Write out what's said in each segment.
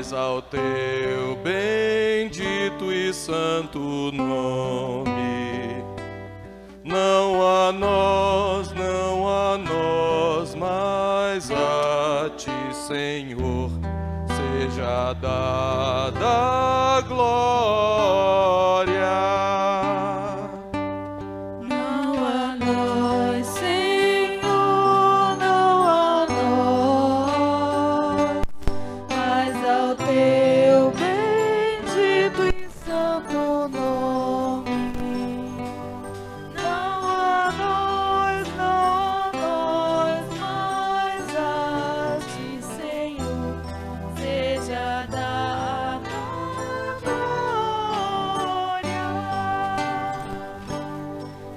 mas ao teu bendito e santo nome. Não a nós, mas a ti, Senhor, seja dada a glória. Não a nós, Senhor, não a nós, mas ao teu bendito e santo nome. Não a nós, mas a ti, Senhor, seja dada a glória.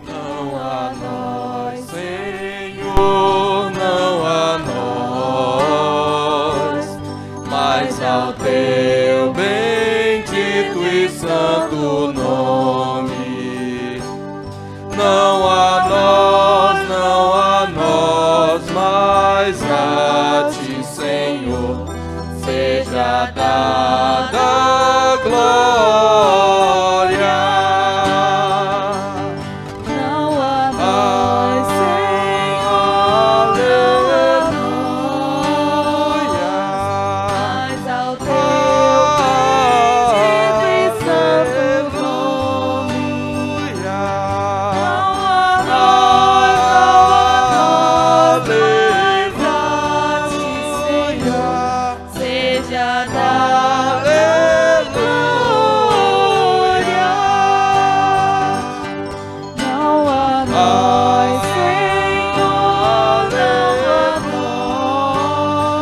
Não a nós, Senhor, não a nós, mas ao teu bendito e santo nome. Não a nós, mas a ti, Senhor, seja dada a glória. Não a nós, Senhor, não a nós, mas ao teu bendito e santo nome. Não a nós, mas a ti, Senhor, seja dada a glória. Não a nós, Senhor, não a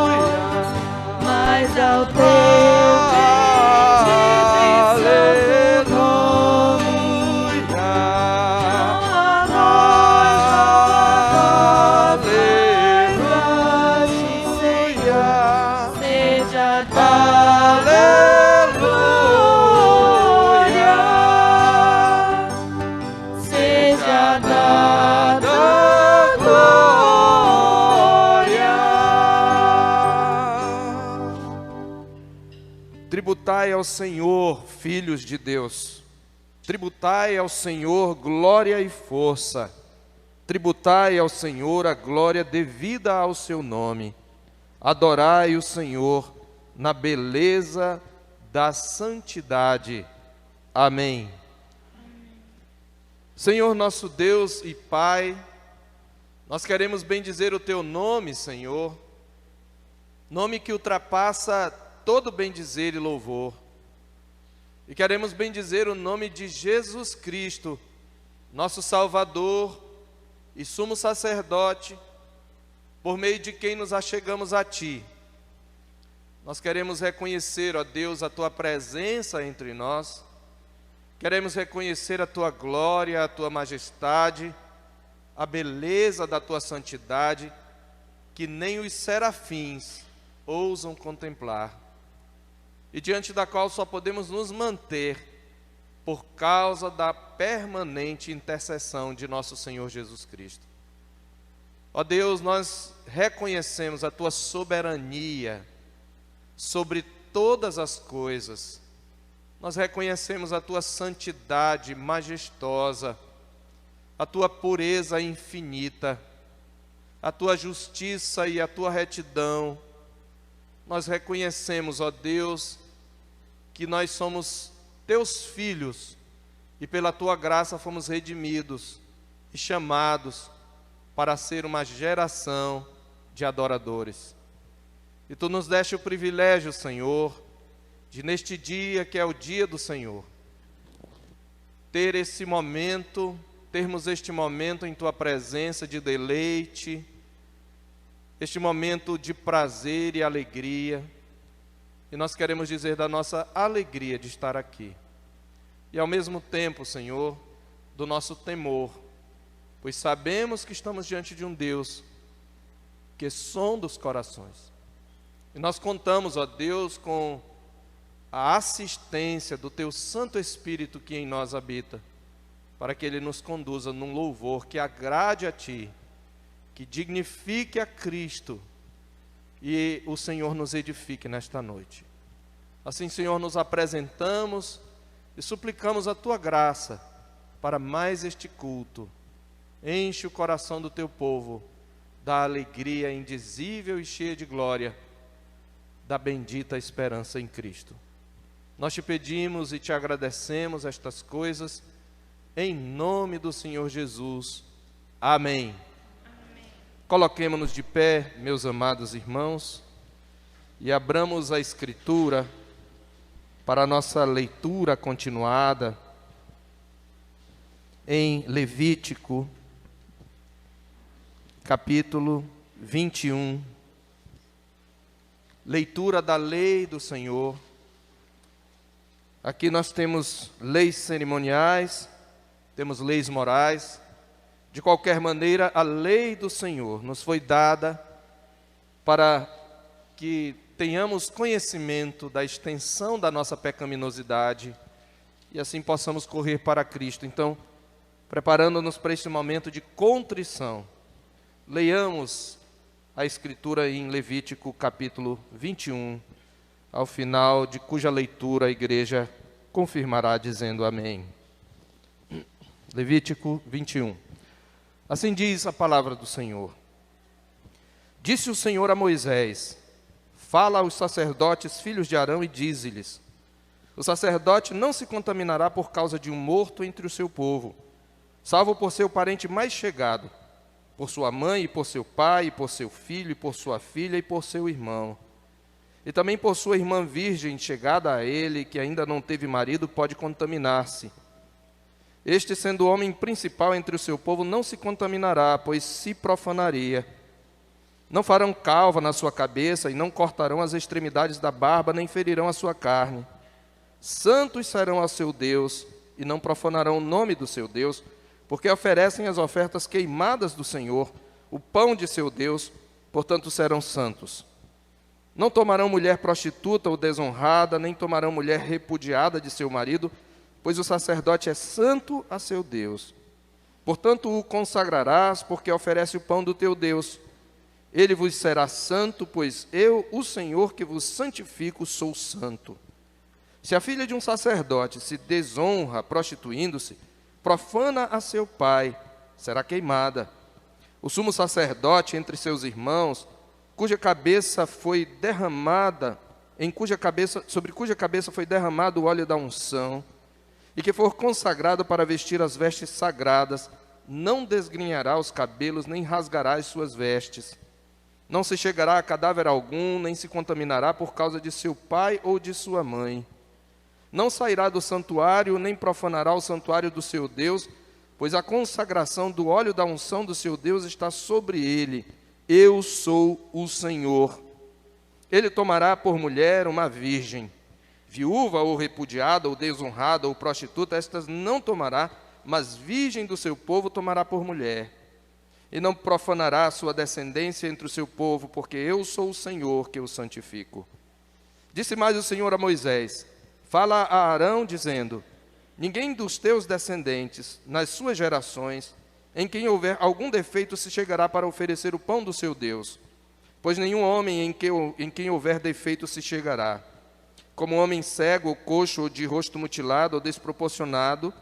nós, mas ao teu bendito e santo nome. Não a nós, mas a ti, Senhor, seja dada a glória. Seja dada a glória. Tributai ao Senhor, filhos de Deus. Tributai ao Senhor glória e força. Tributai ao Senhor a glória devida ao seu nome. Adorai o Senhor na beleza da santidade. Amém. Senhor nosso Deus e Pai, nós queremos bendizer o teu nome, Senhor, nome que ultrapassa todo bendizer e louvor. E queremos bendizer o nome de Jesus Cristo, nosso Salvador e sumo sacerdote, por meio de quem nos achegamos a Ti. Nós queremos reconhecer, ó Deus, a Tua presença entre nós. Queremos reconhecer a Tua glória, a Tua majestade, a beleza da Tua santidade, que nem os serafins ousam contemplar, e diante da qual só podemos nos manter por causa da permanente intercessão de nosso Senhor Jesus Cristo. Ó Deus, nós reconhecemos a Tua soberania sobre todas as coisas. Nós reconhecemos a Tua santidade majestosa, a Tua pureza infinita, a Tua justiça e a Tua retidão. Nós reconhecemos, ó Deus, que nós somos Teus filhos e pela Tua graça fomos redimidos e chamados para ser uma geração de adoradores. E Tu nos deste o privilégio, Senhor, de neste dia, que é o dia do Senhor, termos este momento em Tua presença de deleite, este momento de prazer e alegria. E nós queremos dizer da nossa alegria de estar aqui. E ao mesmo tempo, Senhor, do nosso temor, pois sabemos que estamos diante de um Deus que sonda os corações. E nós contamos, ó Deus, com a assistência do Teu Santo Espírito que em nós habita, para que Ele nos conduza num louvor que agrade a Ti, que dignifique a Cristo, e o Senhor nos edifique nesta noite. Assim, Senhor, nos apresentamos e suplicamos a Tua graça para mais este culto. Enche o coração do Teu povo da alegria indizível e cheia de glória, da bendita esperança em Cristo. Nós te pedimos e te agradecemos estas coisas, em nome do Senhor Jesus. Amém. Coloquemo-nos de pé, meus amados irmãos, e abramos a Escritura para a nossa leitura continuada em Levítico, capítulo 21. Leitura da lei do Senhor. Aqui nós temos leis cerimoniais, temos leis morais. De qualquer maneira, a lei do Senhor nos foi dada para que tenhamos conhecimento da extensão da nossa pecaminosidade e assim possamos correr para Cristo. Então, preparando-nos para este momento de contrição, leiamos a Escritura em Levítico capítulo 21, ao final de cuja leitura a igreja confirmará dizendo amém. Levítico 21. Assim diz a palavra do Senhor. Disse o Senhor a Moisés: fala aos sacerdotes, filhos de Arão, e dize-lhes: o sacerdote não se contaminará por causa de um morto entre o seu povo, salvo por seu parente mais chegado, por sua mãe, e por seu pai, e por seu filho, e por sua filha, e por seu irmão. E também por sua irmã virgem, chegada a ele, que ainda não teve marido, pode contaminar-se. Este, sendo o homem principal entre o seu povo, não se contaminará, pois se profanaria. Não farão calva na sua cabeça, e não cortarão as extremidades da barba, nem ferirão a sua carne. Santos serão ao seu Deus, e não profanarão o nome do seu Deus, porque oferecem as ofertas queimadas do Senhor, o pão de seu Deus, portanto serão santos. Não tomarão mulher prostituta ou desonrada, nem tomarão mulher repudiada de seu marido, pois o sacerdote é santo a seu Deus. Portanto o consagrarás, porque oferece o pão do teu Deus. Ele vos será santo, pois eu, o Senhor, que vos santifico, sou santo. Se a filha de um sacerdote se desonra prostituindo-se, profana a seu pai, será queimada. O sumo sacerdote entre seus irmãos, cuja cabeça foi derramada, sobre cuja cabeça foi derramado o óleo da unção, e que for consagrado para vestir as vestes sagradas, não desgrenhará os cabelos, nem rasgará as suas vestes. Não se chegará a cadáver algum, nem se contaminará por causa de seu pai ou de sua mãe. Não sairá do santuário, nem profanará o santuário do seu Deus, pois a consagração do óleo da unção do seu Deus está sobre ele. Eu sou o Senhor. Ele tomará por mulher uma virgem, viúva ou repudiada, ou desonrada, ou prostituta, estas não tomará, mas virgem do seu povo tomará por mulher. E não profanará a sua descendência entre o seu povo, porque eu sou o Senhor que o santifico. Disse mais o Senhor a Moisés: fala a Arão, dizendo: ninguém dos teus descendentes, nas suas gerações, em quem houver algum defeito, se chegará para oferecer o pão do seu Deus. Pois nenhum homem em quem houver defeito se chegará. Como homem cego, ou coxo, ou de rosto mutilado, ou desproporcionado,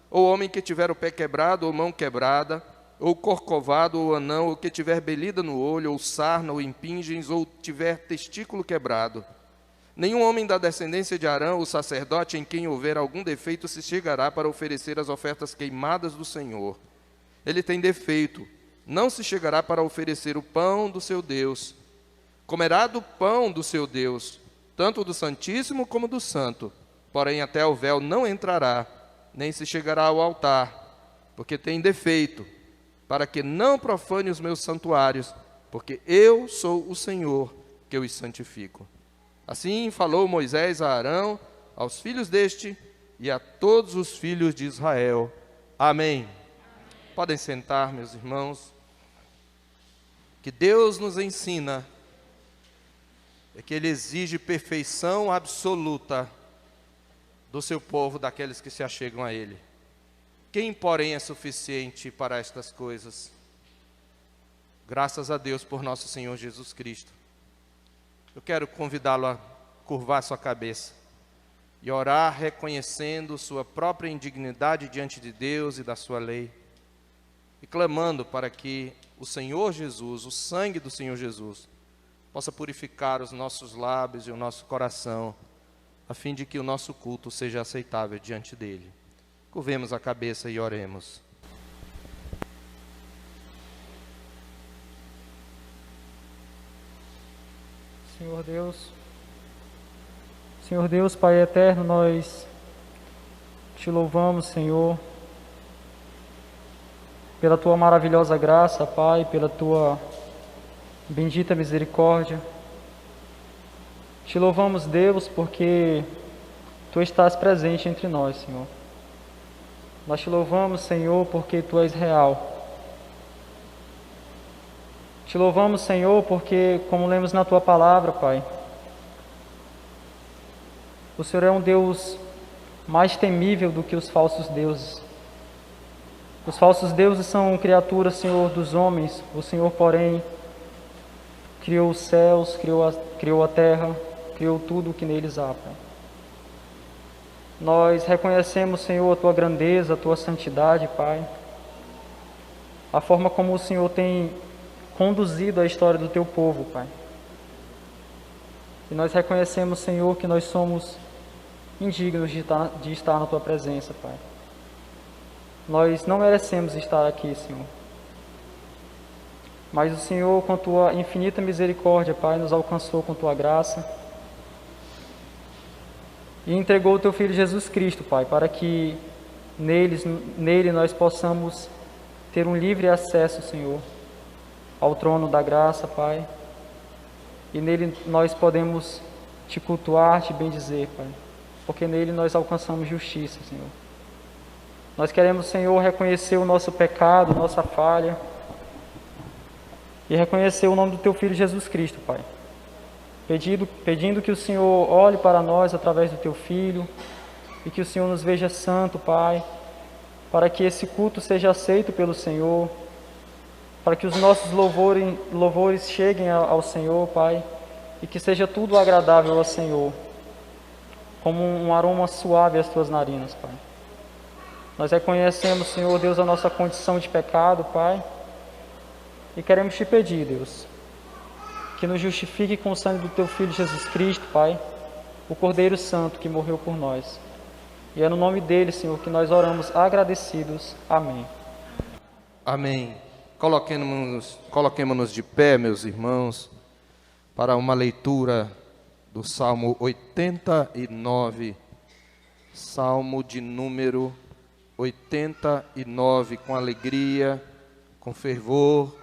ou homem que tiver o pé quebrado, ou mão quebrada, ou corcovado, ou anão, ou que tiver belida no olho, ou sarna, ou impingens, ou tiver testículo quebrado. Nenhum homem da descendência de Arão, o sacerdote, em quem houver algum defeito, se chegará para oferecer as ofertas queimadas do Senhor. Ele tem defeito, não se chegará para oferecer o pão do seu Deus. Comerá do pão do seu Deus, tanto do Santíssimo como do Santo, porém até o véu não entrará, nem se chegará ao altar, porque tem defeito, para que não profane os meus santuários, porque eu sou o Senhor que os santifico. Assim falou Moisés a Arão, aos filhos deste e a todos os filhos de Israel. Amém. Podem sentar, meus irmãos. Que Deus nos ensina é que Ele exige perfeição absoluta do seu povo, daqueles que se achegam a Ele. Quem, porém, é suficiente para estas coisas? Graças a Deus por nosso Senhor Jesus Cristo. Eu quero convidá-lo a curvar sua cabeça. e orar reconhecendo sua própria indignidade diante de Deus e da sua lei, e clamando para que o Senhor Jesus, o sangue do Senhor Jesus, possa purificar os nossos lábios e o nosso coração, a fim de que o nosso culto seja aceitável diante dele. Curvemos a cabeça e oremos. Senhor Deus, Pai eterno, nós te louvamos, Senhor, pela tua maravilhosa graça, Pai, pela tua bendita misericórdia. Te louvamos, Deus, porque tu estás presente entre nós, Senhor. Nós te louvamos, Senhor, porque tu és real. Te louvamos, Senhor, porque, como lemos na tua palavra, Pai, o Senhor é um Deus mais temível do que os falsos deuses. Os falsos deuses são criaturas, Senhor, dos homens. O Senhor, porém, criou os céus, criou a terra, criou tudo o que neles há, Pai. Nós reconhecemos, Senhor, a tua grandeza, a tua santidade, Pai. A forma como o Senhor tem conduzido a história do teu povo, Pai. E nós reconhecemos, Senhor, que nós somos indignos de estar na tua presença, Pai. Nós não merecemos estar aqui, Senhor. Mas o Senhor, com tua infinita misericórdia, Pai, nos alcançou com tua graça e entregou o teu Filho Jesus Cristo, Pai, para que nele nós possamos ter um livre acesso, Senhor, ao trono da graça, Pai. E nele nós podemos te cultuar, te bendizer, Pai, porque nele nós alcançamos justiça, Senhor. Nós queremos, Senhor, reconhecer o nosso pecado, nossa falha, e reconhecer o nome do teu Filho Jesus Cristo, Pai. Pedindo que o Senhor olhe para nós através do teu Filho, e que o Senhor nos veja santo, Pai, para que esse culto seja aceito pelo Senhor, para que os nossos louvores cheguem ao Senhor, Pai, e que seja tudo agradável ao Senhor, como um aroma suave às tuas narinas, Pai. Nós reconhecemos, Senhor Deus, a nossa condição de pecado, Pai, e queremos te pedir, Deus, que nos justifique com o sangue do teu Filho Jesus Cristo, Pai, o Cordeiro Santo que morreu por nós. E é no nome dele, Senhor, que nós oramos agradecidos. Amém. Amém. Coloquemo-nos de pé, meus irmãos, para uma leitura do Salmo 89, Salmo de número 89, com alegria, com fervor,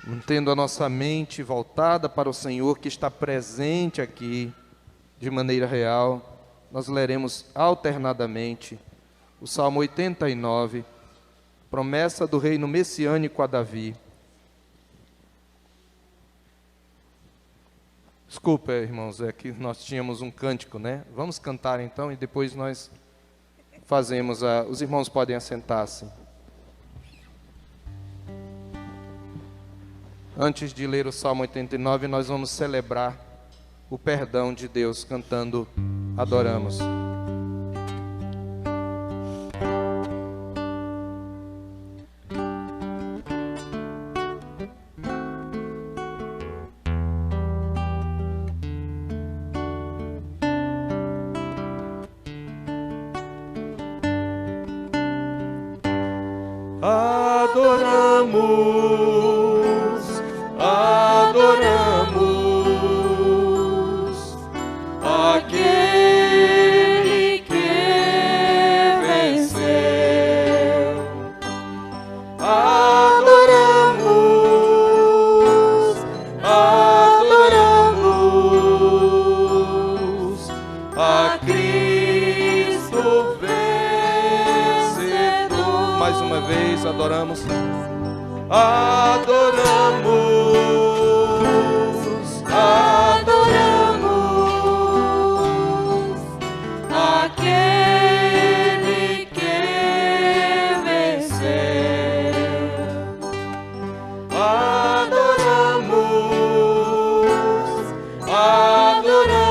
mantendo a nossa mente voltada para o Senhor que está presente aqui de maneira real. Nós leremos alternadamente o Salmo 89, promessa do reino messiânico a Davi. Desculpa, irmãos, é que nós tínhamos um cântico, né? Vamos cantar então e depois nós fazemos os irmãos podem assentar-se. Antes de ler o Salmo 89, nós vamos celebrar o perdão de Deus cantando Adoramos. Adoramos, adoramos aquele que venceu. Adoramos, adoramos a Cristo vencedor. Mais uma vez, adoramos. Adoramos, adoramos aquele que venceu. Adoramos, adoramos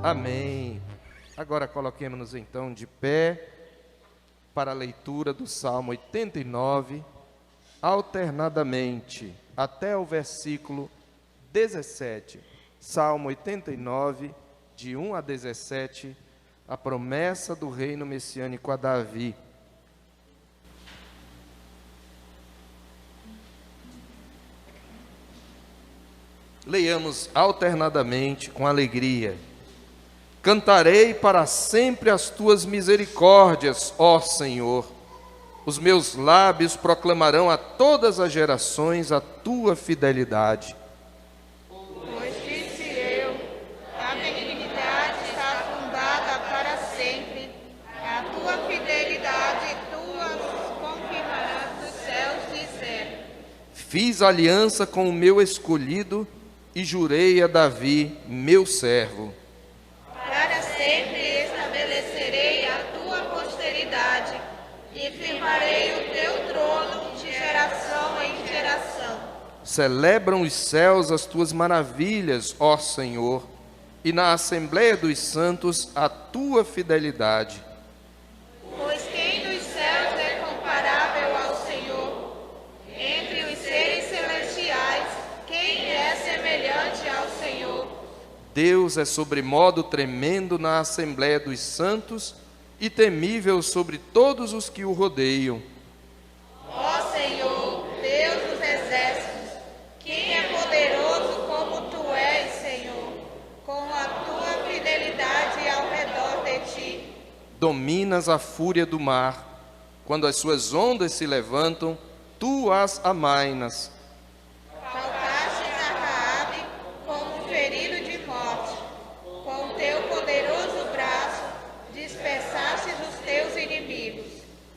Amém. Agora coloquemos-nos então de pé para a leitura do Salmo 89, alternadamente, até o versículo 17. Salmo 89, de 1 a 17, a promessa do reino messiânico a Davi. Leiamos alternadamente com alegria. Cantarei para sempre as tuas misericórdias, ó Senhor. Os meus lábios proclamarão a todas as gerações a tua fidelidade. Pois disse eu, a benignidade está fundada para sempre, a tua fidelidade tu confirmarás dos céus, disseram. Fiz aliança com o meu escolhido e jurei a Davi, meu servo. Para sempre estabelecerei a tua posteridade e firmarei o teu trono de geração em geração. Celebram os céus as tuas maravilhas, ó Senhor, e na assembleia dos santos a tua fidelidade. Pois quem dos céus é comparável ao Senhor? Entre os seres celestiais, quem é semelhante ao Senhor? Deus é sobremodo tremendo na assembleia dos santos e temível sobre todos os que o rodeiam. Ó Senhor, Deus dos exércitos, quem é poderoso como tu és, Senhor, com a tua fidelidade ao redor de ti. Dominas a fúria do mar, quando as suas ondas se levantam, tu as amainas. Faltastes a Raabe como ferido de morte, com teu poderoso braço dispersastes os teus inimigos.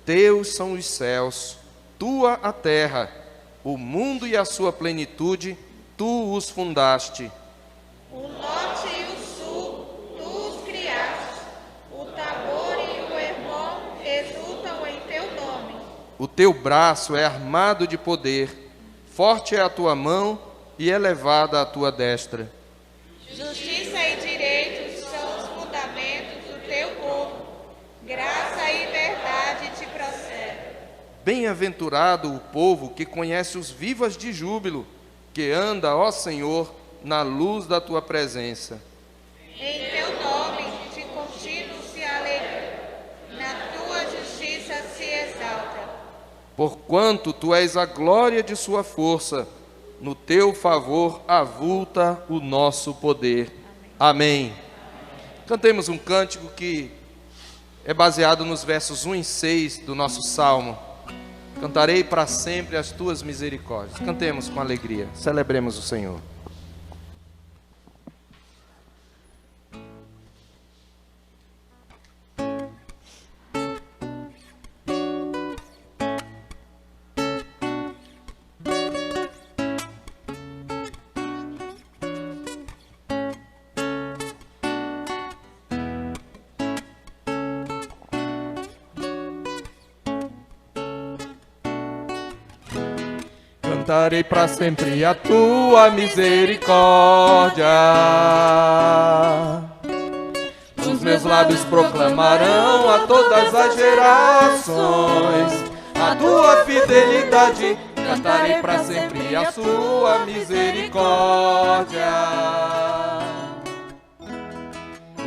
Teus são os céus, tua a terra, o mundo e a sua plenitude, tu os fundaste. O norte e o sul, tu os criaste. O Tabor e o Hermon exultam em teu nome. O teu braço é armado de poder, forte é a tua mão e elevada a tua destra. Justiça e direito são os fundamentos do teu povo. Graça e verdade te procedem. Bem-aventurado o povo que conhece os vivas de júbilo, que anda, ó Senhor, na luz da tua presença. Em teu nome de contínuo se alegra, na tua justiça se exalta. Porquanto tu és a glória de sua força, no teu favor avulta o nosso poder. Amém. Cantemos um cântico que é baseado nos versos 1 e 6 do nosso Salmo. Cantarei para sempre as tuas misericórdias. Cantemos com alegria, celebremos o Senhor. Cantarei para sempre a tua misericórdia. Os meus lábios proclamarão a todas as gerações a tua fidelidade. Cantarei para sempre a sua misericórdia.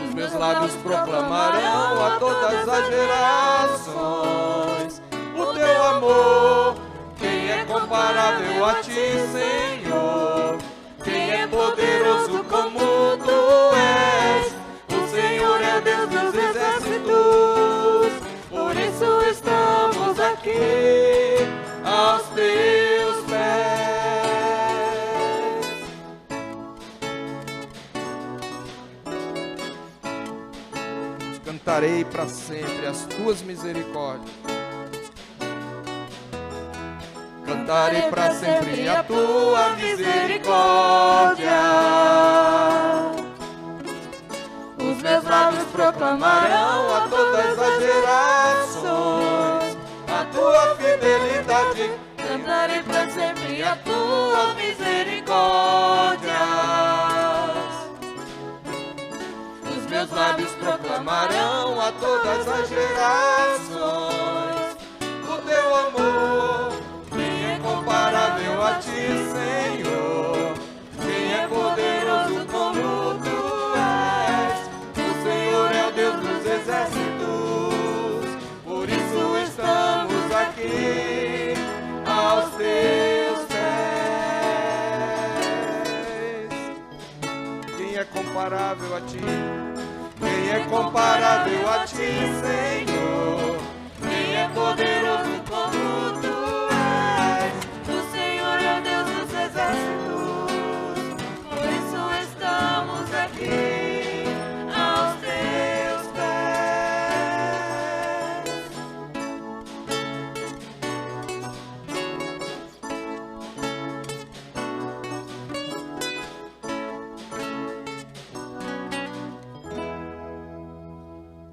Os meus lábios proclamarão a todas as gerações o teu amor. Quem é comparável a ti, Senhor? Quem é poderoso como tu és? O Senhor é Deus dos exércitos. Por isso estamos aqui aos teus pés. Cantarei para sempre as tuas misericórdias. Cantarei para sempre a tua misericórdia. Os meus lábios proclamarão a todas as gerações a tua fidelidade. Cantarei para sempre a tua misericórdia. Os meus proclamarão a todas as gerações o teu amor. Quem é comparável a ti, Senhor? Quem é poderoso como tu és? O Senhor é o Deus dos exércitos, por isso estamos aqui aos teus pés. Quem é comparável a ti? Quem é comparável a ti, Senhor? Quem é poderoso como tu és? O Senhor é o Deus dos exércitos, por isso estamos aqui aos teus pés.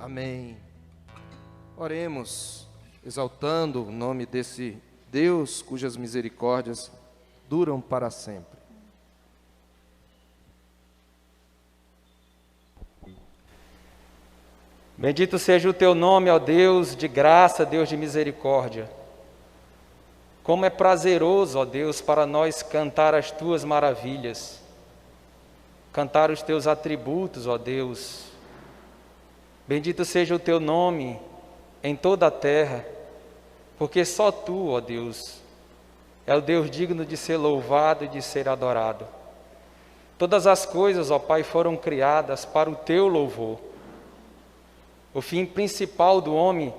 Amém. Oremos, exaltando o nome desse Deus cujas misericórdias duram para sempre. Bendito seja o teu nome, ó Deus de graça, Deus de misericórdia. Como é prazeroso, ó Deus, para nós cantar as tuas maravilhas, cantar os teus atributos, ó Deus. Bendito seja o teu nome em toda a terra, porque só tu, ó Deus, é o Deus digno de ser louvado e de ser adorado. Todas as coisas, ó Pai, foram criadas para o teu louvor. O fim principal do homem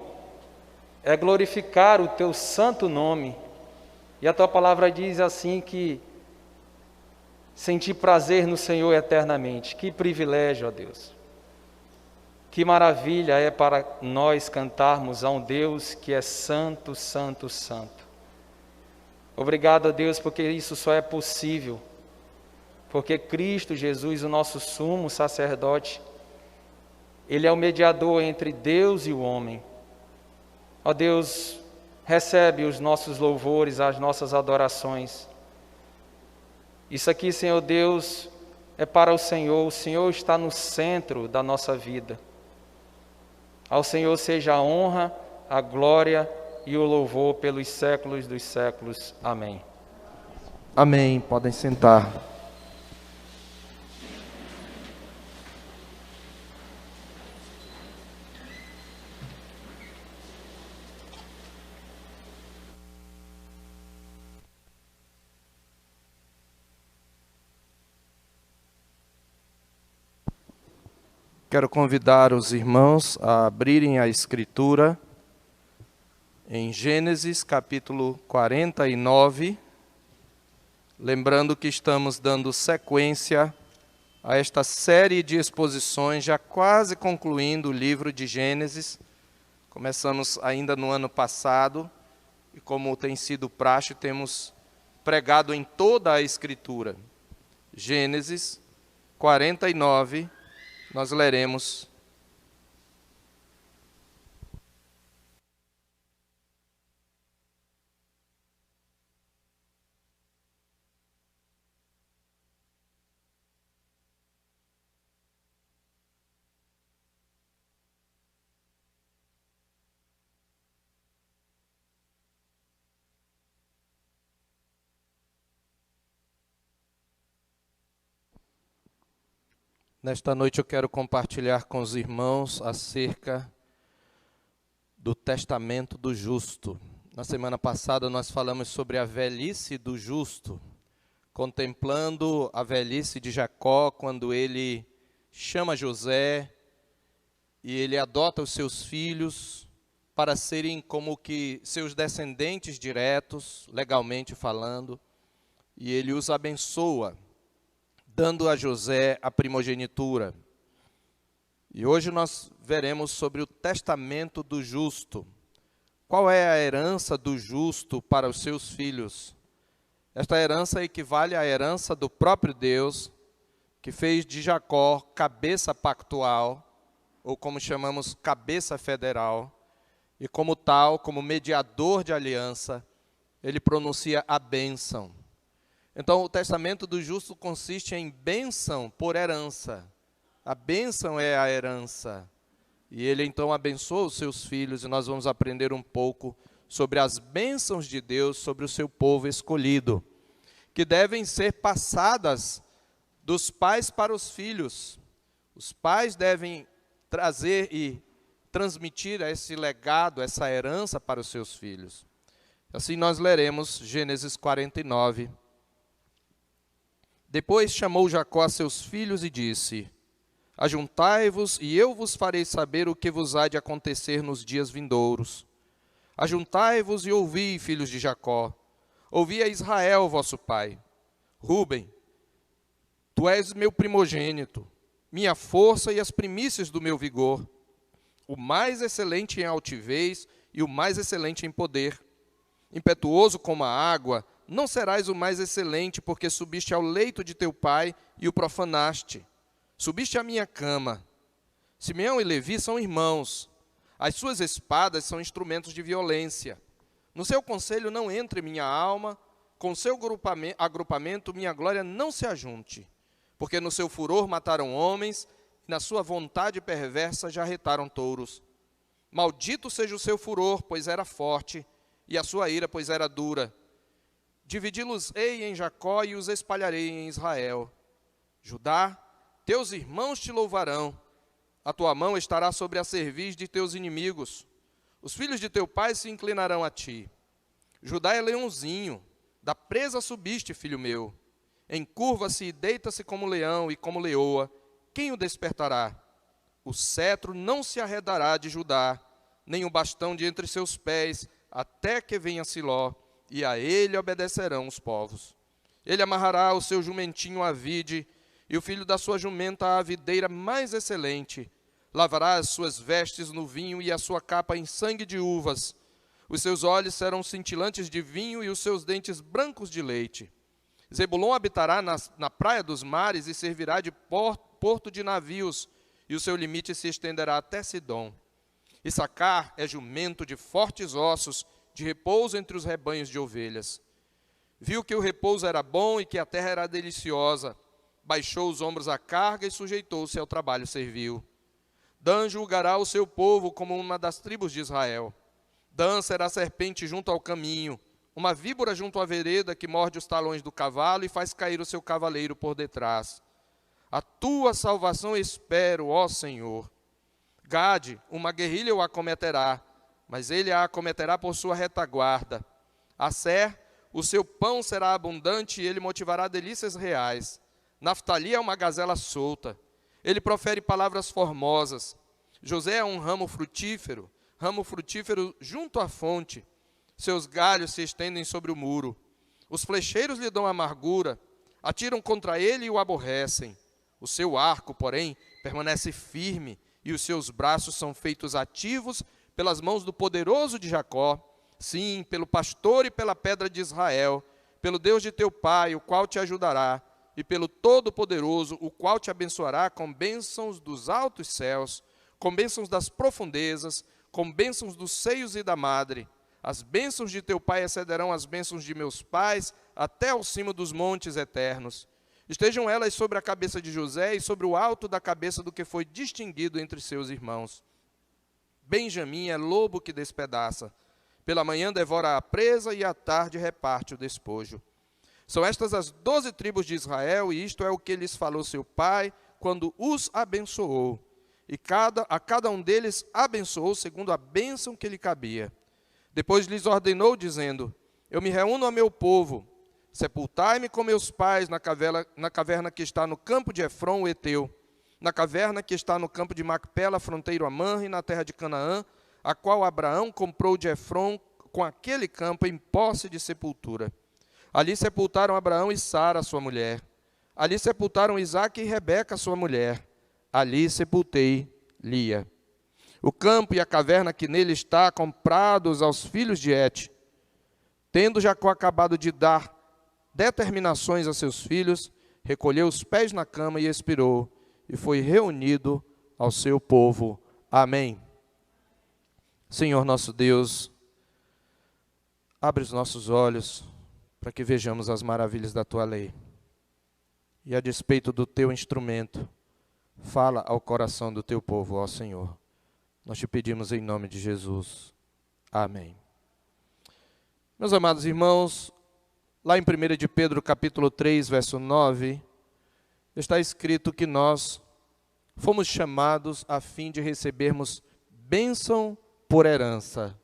é glorificar o teu santo nome. E a tua palavra diz assim que sentir prazer no Senhor eternamente. Que privilégio, ó Deus. Que maravilha é para nós cantarmos a um Deus que é santo, santo, santo. Obrigado a Deus, porque isso só é possível, porque Cristo Jesus, o nosso sumo sacerdote, Ele é o mediador entre Deus e o homem. Ó Deus, recebe os nossos louvores, as nossas adorações. Isso aqui, Senhor Deus, é para o Senhor está no centro da nossa vida. Ao Senhor seja a honra, a glória e o louvor pelos séculos dos séculos. Amém. Amém. Podem sentar. Quero convidar os irmãos a abrirem a Escritura em Gênesis capítulo 49, lembrando que estamos dando sequência a esta série de exposições, já quase concluindo o livro de Gênesis. Começamos ainda no ano passado, e como tem sido praxe, temos pregado em toda a Escritura. Gênesis 49, nós leremos Nesta noite eu quero compartilhar com os irmãos acerca do testamento do justo. Na semana passada nós falamos sobre a velhice do justo, contemplando a velhice de Jacó, quando ele chama José e ele adota os seus filhos para serem como que seus descendentes diretos, legalmente falando, e ele os abençoa, dando a José a primogenitura. E hoje nós veremos sobre o testamento do justo. Qual é a herança do justo para os seus filhos? Esta herança equivale à herança do próprio Deus, que fez de Jacó cabeça pactual, ou como chamamos, cabeça federal, e como tal, como mediador de aliança, ele pronuncia a bênção. Então, o testamento do justo consiste em bênção por herança. A bênção é a herança. E ele então abençoa os seus filhos, e nós vamos aprender um pouco sobre as bênçãos de Deus sobre o seu povo escolhido, que devem ser passadas dos pais para os filhos. Os pais devem trazer e transmitir esse legado, essa herança para os seus filhos. Assim nós leremos Gênesis 49. Depois chamou Jacó a seus filhos e disse: Ajuntai-vos, e eu vos farei saber o que vos há de acontecer nos dias vindouros. Ajuntai-vos e ouvi, filhos de Jacó. Ouvi a Israel, vosso pai. Rúben, tu és meu primogênito, minha força e as primícias do meu vigor, o mais excelente em altivez e o mais excelente em poder. Impetuoso como a água, não serás o mais excelente, porque subiste ao leito de teu pai e o profanaste. Subiste à minha cama. Simeão e Levi são irmãos. As suas espadas são instrumentos de violência. No seu conselho não entre minha alma, com seu agrupamento minha glória não se ajunte. Porque no seu furor mataram homens, e na sua vontade perversa jarretaram touros. Maldito seja o seu furor, pois era forte, e a sua ira, pois era dura. Dividi-los-ei em Jacó e os espalharei em Israel. Judá, teus irmãos te louvarão. A tua mão estará sobre a cerviz de teus inimigos. Os filhos de teu pai se inclinarão a ti. Judá é leãozinho, da presa subiste, filho meu. Encurva-se e deita-se como leão e como leoa. Quem o despertará? O cetro não se arredará de Judá, nem o bastão de entre seus pés, até que venha Siló, e a ele obedecerão os povos. Ele amarrará o seu jumentinho à vide, e o filho da sua jumenta à videira mais excelente. Lavará as suas vestes no vinho e a sua capa em sangue de uvas. Os seus olhos serão cintilantes de vinho e os seus dentes brancos de leite. Zebulon habitará na praia dos mares e servirá de porto de navios, e o seu limite se estenderá até Sidom. Issacar é jumento de fortes ossos, de repouso entre os rebanhos de ovelhas. Viu que o repouso era bom e que a terra era deliciosa. Baixou os ombros à carga e sujeitou-se ao trabalho servil. Dan julgará o seu povo como uma das tribos de Israel. Dan será serpente junto ao caminho, uma víbora junto à vereda que morde os talões do cavalo e faz cair o seu cavaleiro por detrás. A tua salvação espero, ó Senhor. Gade, uma guerrilha o acometerá, mas ele a acometerá por sua retaguarda. Asser, o seu pão será abundante e ele motivará delícias reais. Naftali é uma gazela solta. Ele profere palavras formosas. José é um ramo frutífero junto à fonte. Seus galhos se estendem sobre o muro. Os flecheiros lhe dão amargura, atiram contra ele e o aborrecem. O seu arco, porém, permanece firme, e os seus braços são feitos ativos pelas mãos do poderoso de Jacó, sim, pelo pastor e pela pedra de Israel, pelo Deus de teu pai, o qual te ajudará, e pelo Todo-Poderoso, o qual te abençoará com bênçãos dos altos céus, com bênçãos das profundezas, com bênçãos dos seios e da madre. As bênçãos de teu pai excederão as bênçãos de meus pais, até ao cimo dos montes eternos. Estejam elas sobre a cabeça de José e sobre o alto da cabeça do que foi distinguido entre seus irmãos. Benjamim é lobo que despedaça. Pela manhã devora a presa e à tarde reparte o despojo. São estas as 12 tribos de Israel, e isto é o que lhes falou seu pai, quando os abençoou. E a cada um deles abençoou segundo a bênção que lhe cabia. Depois lhes ordenou, dizendo: Eu me reúno ao meu povo, sepultai-me com meus pais na caverna que está no campo de Efron, o Eteu, na caverna que está no campo de Macpela, fronteiro a Manre, na terra de Canaã, a qual Abraão comprou de Efron com aquele campo em posse de sepultura. Ali sepultaram Abraão e Sara, sua mulher. Ali sepultaram Isaque e Rebeca, sua mulher. Ali sepultei Lia. O campo e a caverna que nele está, comprados aos filhos de Et. Tendo Jacó acabado de dar determinações a seus filhos, recolheu os pés na cama e expirou, e foi reunido ao seu povo. Amém. Senhor nosso Deus, abre os nossos olhos para que vejamos as maravilhas da tua lei. E a despeito do teu instrumento, fala ao coração do teu povo, ó Senhor. Nós te pedimos em nome de Jesus. Amém. Meus amados irmãos, lá em 1 de Pedro, capítulo 3, verso 9, está escrito que nós fomos chamados a fim de recebermos bênção por herança.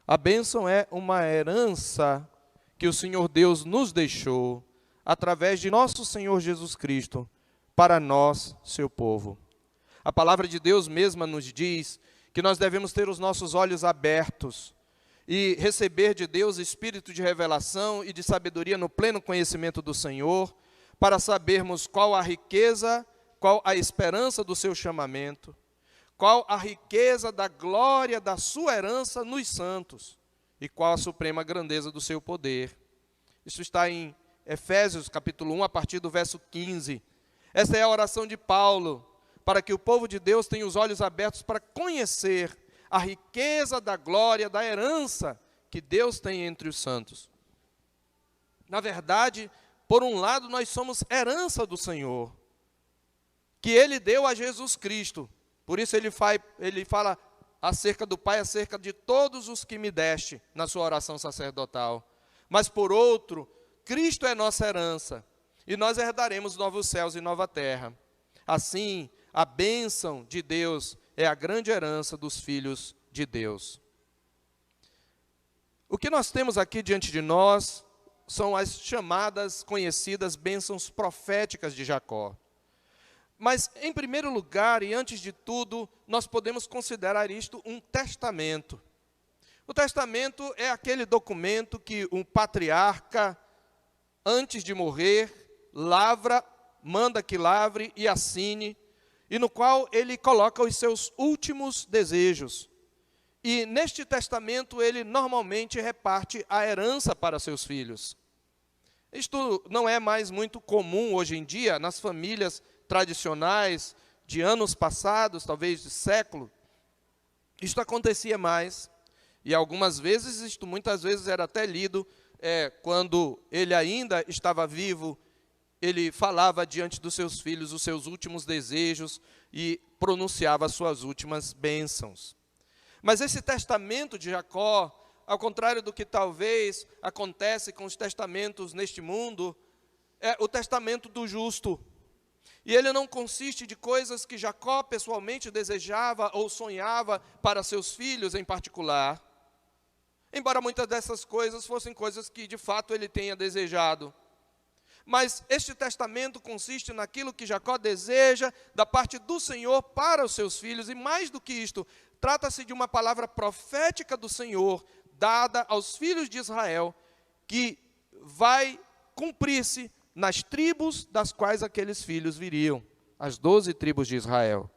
A bênção é uma herança que o Senhor Deus nos deixou através de nosso Senhor Jesus Cristo para nós, seu povo. A palavra de Deus mesma nos diz que nós devemos ter os nossos olhos abertos e receber de Deus espírito de revelação e de sabedoria no pleno conhecimento do Senhor, para sabermos qual a riqueza, qual a esperança do seu chamamento, qual a riqueza da glória da sua herança nos santos e qual a suprema grandeza do seu poder. Isso está em Efésios capítulo 1, a partir do verso 15. Esta é a oração de Paulo, para que o povo de Deus tenha os olhos abertos para conhecer a riqueza da glória, da herança que Deus tem entre os santos. Na verdade, por um lado, nós somos herança do Senhor, que Ele deu a Jesus Cristo. Por isso ele fala acerca do Pai, acerca de todos os que me deste, na sua oração sacerdotal. Mas por outro, Cristo é nossa herança, e nós herdaremos novos céus e nova terra. Assim, a bênção de Deus é a grande herança dos filhos de Deus. O que nós temos aqui diante de nós são as chamadas, conhecidas bênçãos proféticas de Jacó. Mas, em primeiro lugar, e antes de tudo, nós podemos considerar isto um testamento. O testamento é aquele documento que um patriarca, antes de morrer, lavra, manda que lavre e assine, e no qual ele coloca os seus últimos desejos. E neste testamento ele normalmente reparte a herança para seus filhos. Isto não é mais muito comum hoje em dia nas famílias tradicionais de anos passados, talvez de século. Isto acontecia mais, e algumas vezes, isto muitas vezes era até lido, quando ele ainda estava vivo, ele falava diante dos seus filhos os seus últimos desejos e pronunciava as suas últimas bênçãos. Mas esse testamento de Jacó, ao contrário do que talvez acontece com os testamentos neste mundo, é o testamento do justo. E ele não consiste de coisas que Jacó pessoalmente desejava ou sonhava para seus filhos em particular, embora muitas dessas coisas fossem coisas que de fato ele tenha desejado. Mas este testamento consiste naquilo que Jacó deseja da parte do Senhor para os seus filhos, e mais do que isto, trata-se de uma palavra profética do Senhor, dada aos filhos de Israel, que vai cumprir-se nas tribos das quais aqueles filhos viriam, as 12 tribos de Israel.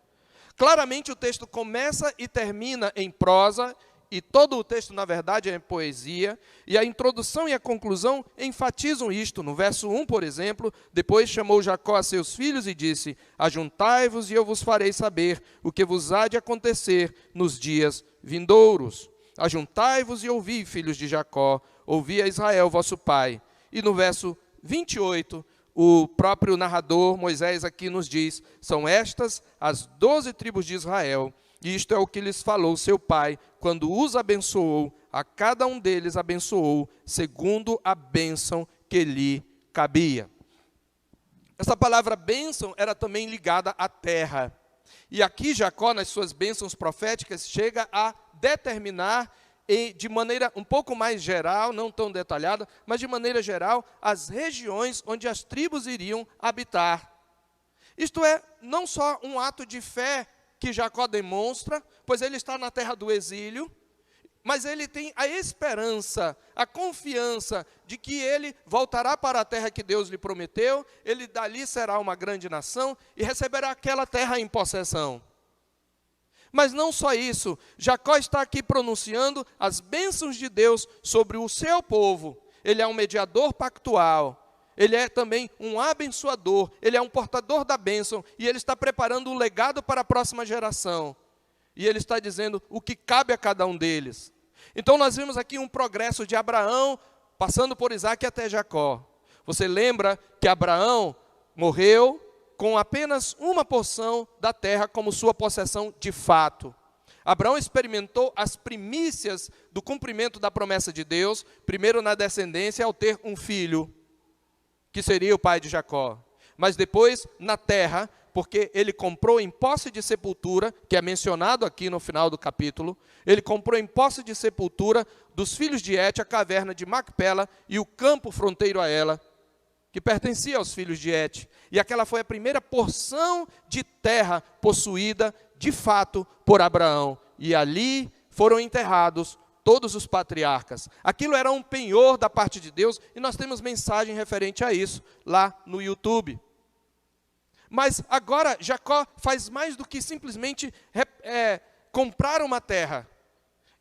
Claramente o texto começa e termina em prosa, e todo o texto, na verdade, é em poesia, e a introdução e a conclusão enfatizam isto. No verso 1, por exemplo, depois chamou Jacó a seus filhos e disse: ajuntai-vos e eu vos farei saber o que vos há de acontecer nos dias vindouros. Ajuntai-vos e ouvi, filhos de Jacó, ouvi a Israel, vosso pai. E no verso 28, o próprio narrador, Moisés, aqui nos diz: são estas as 12 tribos de Israel, e isto é o que lhes falou seu pai, quando os abençoou, a cada um deles abençoou, segundo a bênção que lhe cabia. Essa palavra bênção era também ligada à terra. E aqui Jacó, nas suas bênçãos proféticas, chega a determinar, de maneira um pouco mais geral, não tão detalhada, mas de maneira geral, as regiões onde as tribos iriam habitar. Isto é, não só um ato de fé que Jacó demonstra, pois ele está na terra do exílio, mas ele tem a esperança, a confiança de que ele voltará para a terra que Deus lhe prometeu, ele dali será uma grande nação e receberá aquela terra em possessão. Mas não só isso, Jacó está aqui pronunciando as bênçãos de Deus sobre o seu povo. Ele é um mediador pactual. Ele é também um abençoador, ele é um portador da bênção, e ele está preparando um legado para a próxima geração. E ele está dizendo o que cabe a cada um deles. Então nós vemos aqui um progresso de Abraão, passando por Isaac até Jacó. Você lembra que Abraão morreu com apenas uma porção da terra como sua possessão de fato. Abraão experimentou as primícias do cumprimento da promessa de Deus, primeiro na descendência, ao ter um filho, que seria o pai de Jacó. Mas depois na terra, porque ele comprou em posse de sepultura, que é mencionado aqui no final do capítulo, ele comprou em posse de sepultura dos filhos de Et a caverna de Macpela e o campo fronteiro a ela, que pertencia aos filhos de Et. E aquela foi a primeira porção de terra possuída, de fato, por Abraão. E ali foram enterrados todos os patriarcas. Aquilo era um penhor da parte de Deus, e nós temos mensagem referente a isso lá no YouTube. Mas agora Jacó faz mais do que simplesmente comprar uma terra.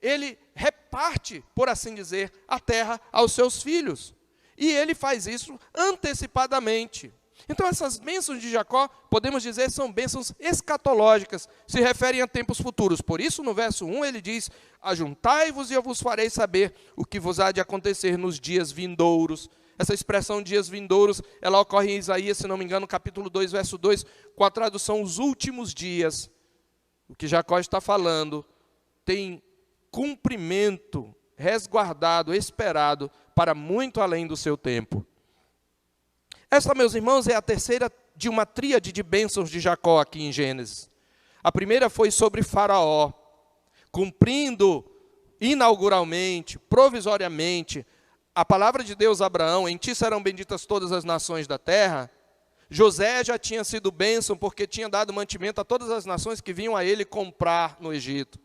Ele reparte, por assim dizer, a terra aos seus filhos. E ele faz isso antecipadamente. Então essas bênçãos de Jacó, podemos dizer, são bênçãos escatológicas, se referem a tempos futuros. Por isso, no verso 1, ele diz: ajuntai-vos e eu vos farei saber o que vos há de acontecer nos dias vindouros. Essa expressão dias vindouros, ela ocorre em Isaías, se não me engano, capítulo 2, verso 2, com a tradução os últimos dias. O que Jacó está falando tem cumprimento, resguardado, esperado, para muito além do seu tempo. Essa, meus irmãos, é a terceira de uma tríade de bênçãos de Jacó aqui em Gênesis. A primeira foi sobre Faraó, cumprindo inauguralmente, provisoriamente, a palavra de Deus a Abraão: em ti serão benditas todas as nações da terra. José já tinha sido bênção, porque tinha dado mantimento a todas as nações que vinham a ele comprar no Egito.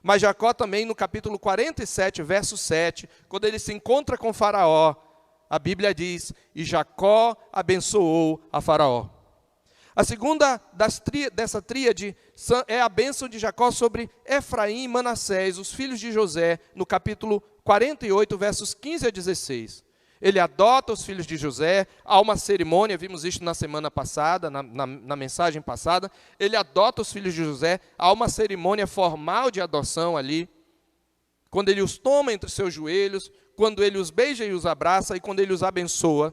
Mas Jacó também, no capítulo 47, verso 7, quando ele se encontra com Faraó, a Bíblia diz: e Jacó abençoou a Faraó. A segunda dessa tríade é a bênção de Jacó sobre Efraim e Manassés, os filhos de José, no capítulo 48, versos 15 a 16. Ele adota os filhos de José, há uma cerimônia, vimos isso na semana passada, na mensagem passada. Ele adota os filhos de José, há uma cerimônia formal de adoção ali, quando ele os toma entre seus joelhos, quando ele os beija e os abraça, e quando ele os abençoa.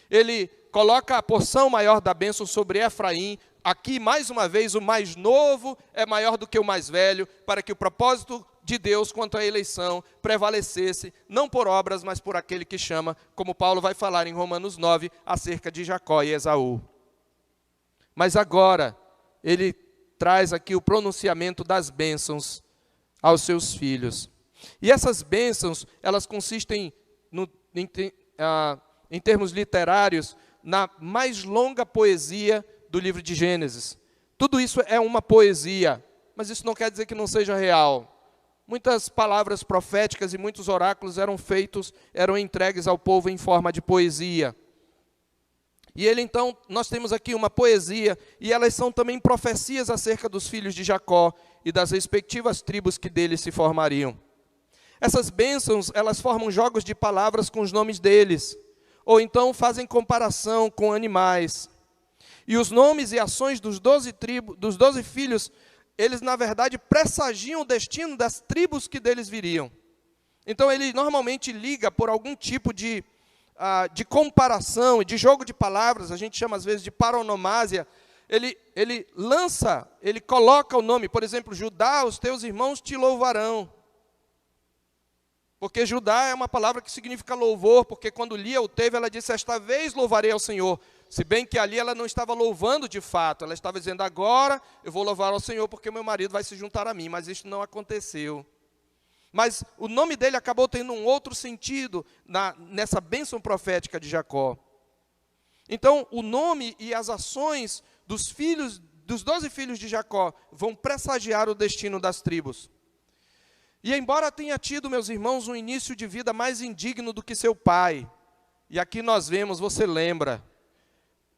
Ele coloca a porção maior da bênção sobre Efraim. Aqui, mais uma vez, o mais novo é maior do que o mais velho, para que o propósito de Deus quanto à eleição prevalecesse, não por obras, mas por aquele que chama, como Paulo vai falar em Romanos 9, acerca de Jacó e Esaú. Mas agora, ele traz aqui o pronunciamento das bênçãos aos seus filhos. E essas bênçãos, elas consistem, em termos literários, na mais longa poesia do livro de Gênesis. Tudo isso é uma poesia, mas isso não quer dizer que não seja real. Muitas palavras proféticas e muitos oráculos eram entregues ao povo em forma de poesia. E então, nós temos aqui uma poesia, e elas são também profecias acerca dos filhos de Jacó e das respectivas tribos que deles se formariam. Essas bênçãos, elas formam jogos de palavras com os nomes deles, ou então fazem comparação com animais. E os nomes e ações dos 12 filhos, eles na verdade pressagiam o destino das tribos que deles viriam. Então ele normalmente liga por algum tipo de comparação, de jogo de palavras, a gente chama às vezes de paronomásia. Ele coloca o nome, por exemplo, Judá, os teus irmãos te louvarão. Porque Judá é uma palavra que significa louvor, porque quando Lia o teve, ela disse: esta vez louvarei ao Senhor. Se bem que ali ela não estava louvando de fato, ela estava dizendo: agora eu vou louvar ao Senhor, porque meu marido vai se juntar a mim, mas isso não aconteceu. Mas o nome dele acabou tendo um outro sentido nessa bênção profética de Jacó. Então, o nome e as ações dos 12 filhos de Jacó vão pressagiar o destino das tribos. E embora tenha tido, meus irmãos, um início de vida mais indigno do que seu pai, e aqui nós vemos, você lembra,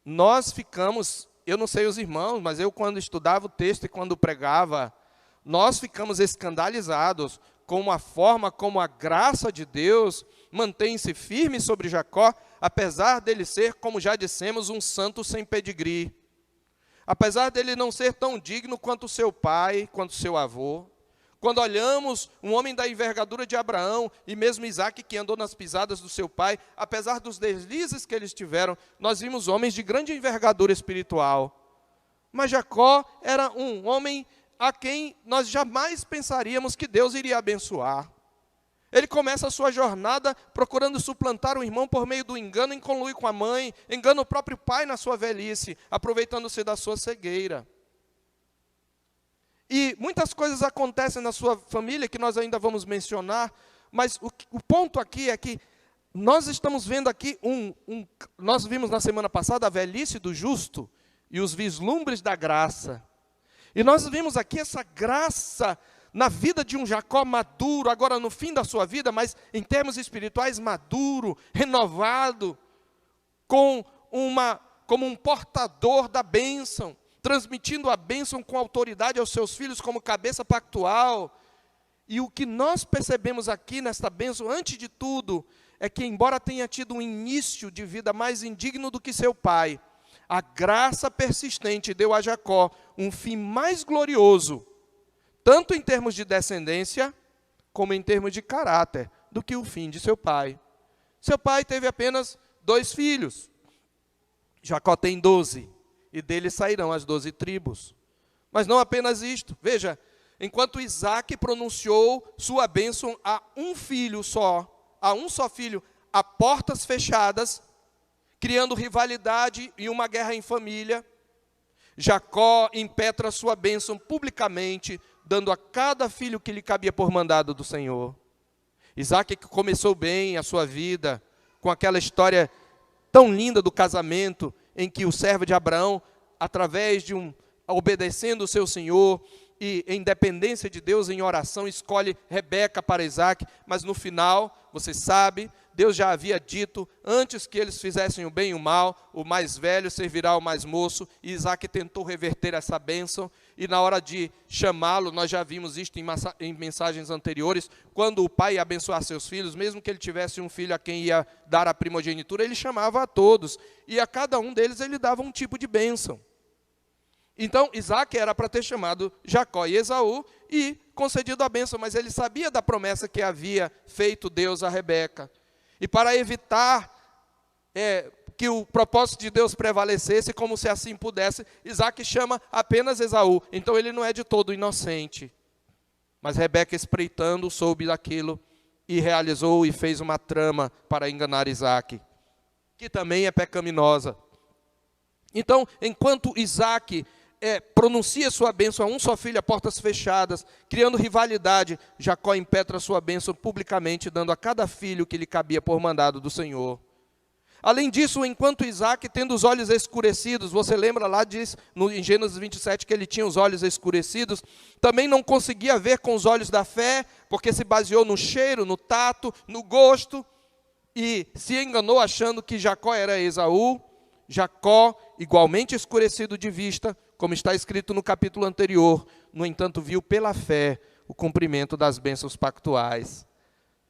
nós ficamos, eu não sei os irmãos, mas eu quando estudava o texto e quando pregava, nós ficamos escandalizados com a forma como a graça de Deus mantém-se firme sobre Jacó, apesar dele ser, como já dissemos, um santo sem pedigree. Apesar dele não ser tão digno quanto seu pai, quanto seu avô. Quando olhamos um homem da envergadura de Abraão e mesmo Isaac, que andou nas pisadas do seu pai, apesar dos deslizes que eles tiveram, nós vimos homens de grande envergadura espiritual. Mas Jacó era um homem a quem nós jamais pensaríamos que Deus iria abençoar. Ele começa a sua jornada procurando suplantar o irmão por meio do engano, em conluio com a mãe, engana o próprio pai na sua velhice, aproveitando-se da sua cegueira. E muitas coisas acontecem na sua família que nós ainda vamos mencionar, mas o ponto aqui é que nós estamos vendo aqui nós vimos na semana passada a velhice do justo e os vislumbres da graça. E nós vimos aqui essa graça na vida de um Jacó maduro, agora no fim da sua vida, mas em termos espirituais maduro, renovado, como um portador da bênção, transmitindo a bênção com autoridade aos seus filhos como cabeça pactual. E o que nós percebemos aqui nesta bênção, antes de tudo, é que embora tenha tido um início de vida mais indigno do que seu pai, a graça persistente deu a Jacó um fim mais glorioso, tanto em termos de descendência, como em termos de caráter, do que o fim de seu pai. Seu pai teve apenas 2 filhos. Jacó tem 12, e dele sairão as 12 tribos. Mas não apenas isto. Veja, enquanto Isaac pronunciou sua bênção a um filho só, a um só filho, a portas fechadas, criando rivalidade e uma guerra em família, Jacó impetra sua bênção publicamente, dando a cada filho que lhe cabia por mandado do Senhor. Isaac, que começou bem a sua vida, com aquela história tão linda do casamento, em que o servo de Abraão, através de obedecendo o seu Senhor, e em dependência de Deus, em oração, escolhe Rebeca para Isaac, mas no final, você sabe, Deus já havia dito, antes que eles fizessem o bem e o mal, o mais velho servirá ao mais moço, e Isaac tentou reverter essa bênção, e na hora de chamá-lo, nós já vimos isto em mensagens anteriores, quando o pai ia abençoar seus filhos, mesmo que ele tivesse um filho a quem ia dar a primogenitura, ele chamava a todos, e a cada um deles ele dava um tipo de bênção. Então, Isaac era para ter chamado Jacó e Esaú e concedido a bênção, mas ele sabia da promessa que havia feito Deus a Rebeca. E para evitar que o propósito de Deus prevalecesse, como se assim pudesse, Isaac chama apenas Esaú. Então ele não é de todo inocente. Mas Rebeca, espreitando, soube daquilo e realizou e fez uma trama para enganar Isaac, que também é pecaminosa. Então, enquanto Isaac pronuncia sua bênção a um só filho a portas fechadas, criando rivalidade, Jacó impetra sua bênção publicamente, dando a cada filho que lhe cabia por mandado do Senhor. Além disso, enquanto Isaac, tendo os olhos escurecidos, você lembra lá, diz em Gênesis 27, que ele tinha os olhos escurecidos, também não conseguia ver com os olhos da fé, porque se baseou no cheiro, no tato, no gosto, e se enganou achando que Jacó era Esaú. Jacó, igualmente escurecido de vista, como está escrito no capítulo anterior, no entanto viu pela fé o cumprimento das bênçãos pactuais.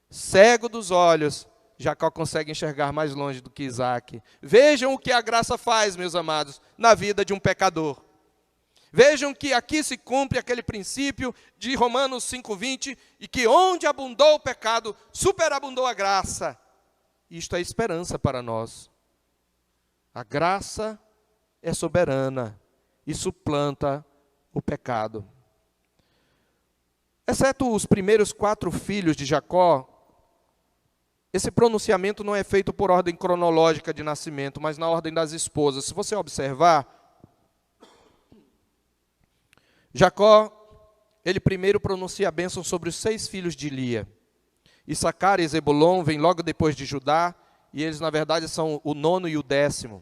Cego dos olhos, Jacó consegue enxergar mais longe do que Isaac. Vejam o que a graça faz, meus amados, na vida de um pecador. Vejam que aqui se cumpre aquele princípio de Romanos 5,20, e que onde abundou o pecado, superabundou a graça. Isto é esperança para nós. A graça é soberana e suplanta o pecado. Exceto os primeiros 4 filhos de Jacó, esse pronunciamento não é feito por ordem cronológica de nascimento, mas na ordem das esposas. Se você observar, Jacó, ele primeiro pronuncia a bênção sobre os 6 filhos de Lia. Issacar e Zebulon vêm logo depois de Judá, e eles na verdade são o 9º e o 10º.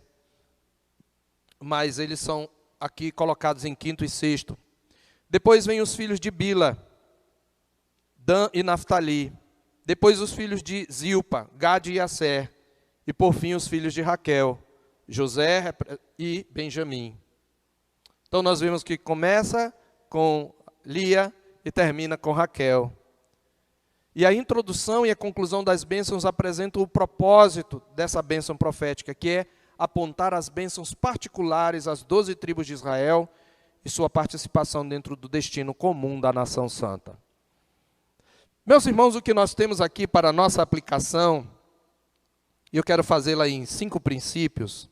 Mas eles são aqui colocados em 5º e 6º. Depois vem os filhos de Bila, Dan e Naftali. Depois os filhos de Zilpa, Gade e Asser. E por fim os filhos de Raquel, José e Benjamim. Então nós vemos que começa com Lia e termina com Raquel. E a introdução e a conclusão das bênçãos apresentam o propósito dessa bênção profética, que é apontar as bênçãos particulares às 12 tribos de Israel e sua participação dentro do destino comum da nação santa. Meus irmãos, o que nós temos aqui para a nossa aplicação, e eu quero fazê-la em 5 princípios,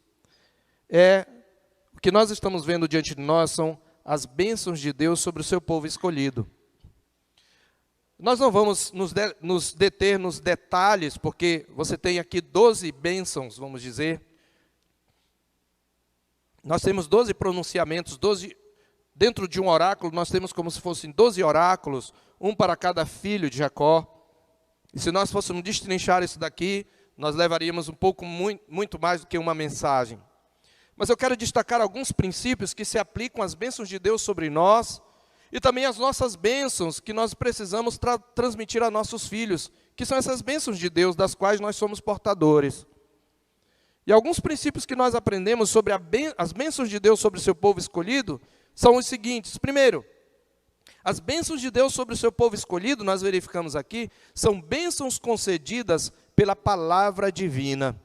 o que nós estamos vendo diante de nós são as bênçãos de Deus sobre o seu povo escolhido. Nós não vamos nos deter nos detalhes, porque você tem aqui 12 bênçãos, vamos dizer. Nós temos 12 pronunciamentos, 12, dentro de um oráculo, nós temos como se fossem 12 oráculos, um para cada filho de Jacó. E se nós fôssemos destrinchar isso daqui, nós levaríamos muito mais do que uma mensagem. Mas eu quero destacar alguns princípios que se aplicam às bênçãos de Deus sobre nós, e também as nossas bênçãos que nós precisamos transmitir a nossos filhos, que são essas bênçãos de Deus, das quais nós somos portadores. E alguns princípios que nós aprendemos sobre as bênçãos de Deus sobre o seu povo escolhido, são os seguintes. Primeiro, as bênçãos de Deus sobre o seu povo escolhido, nós verificamos aqui, são bênçãos concedidas pela palavra divina.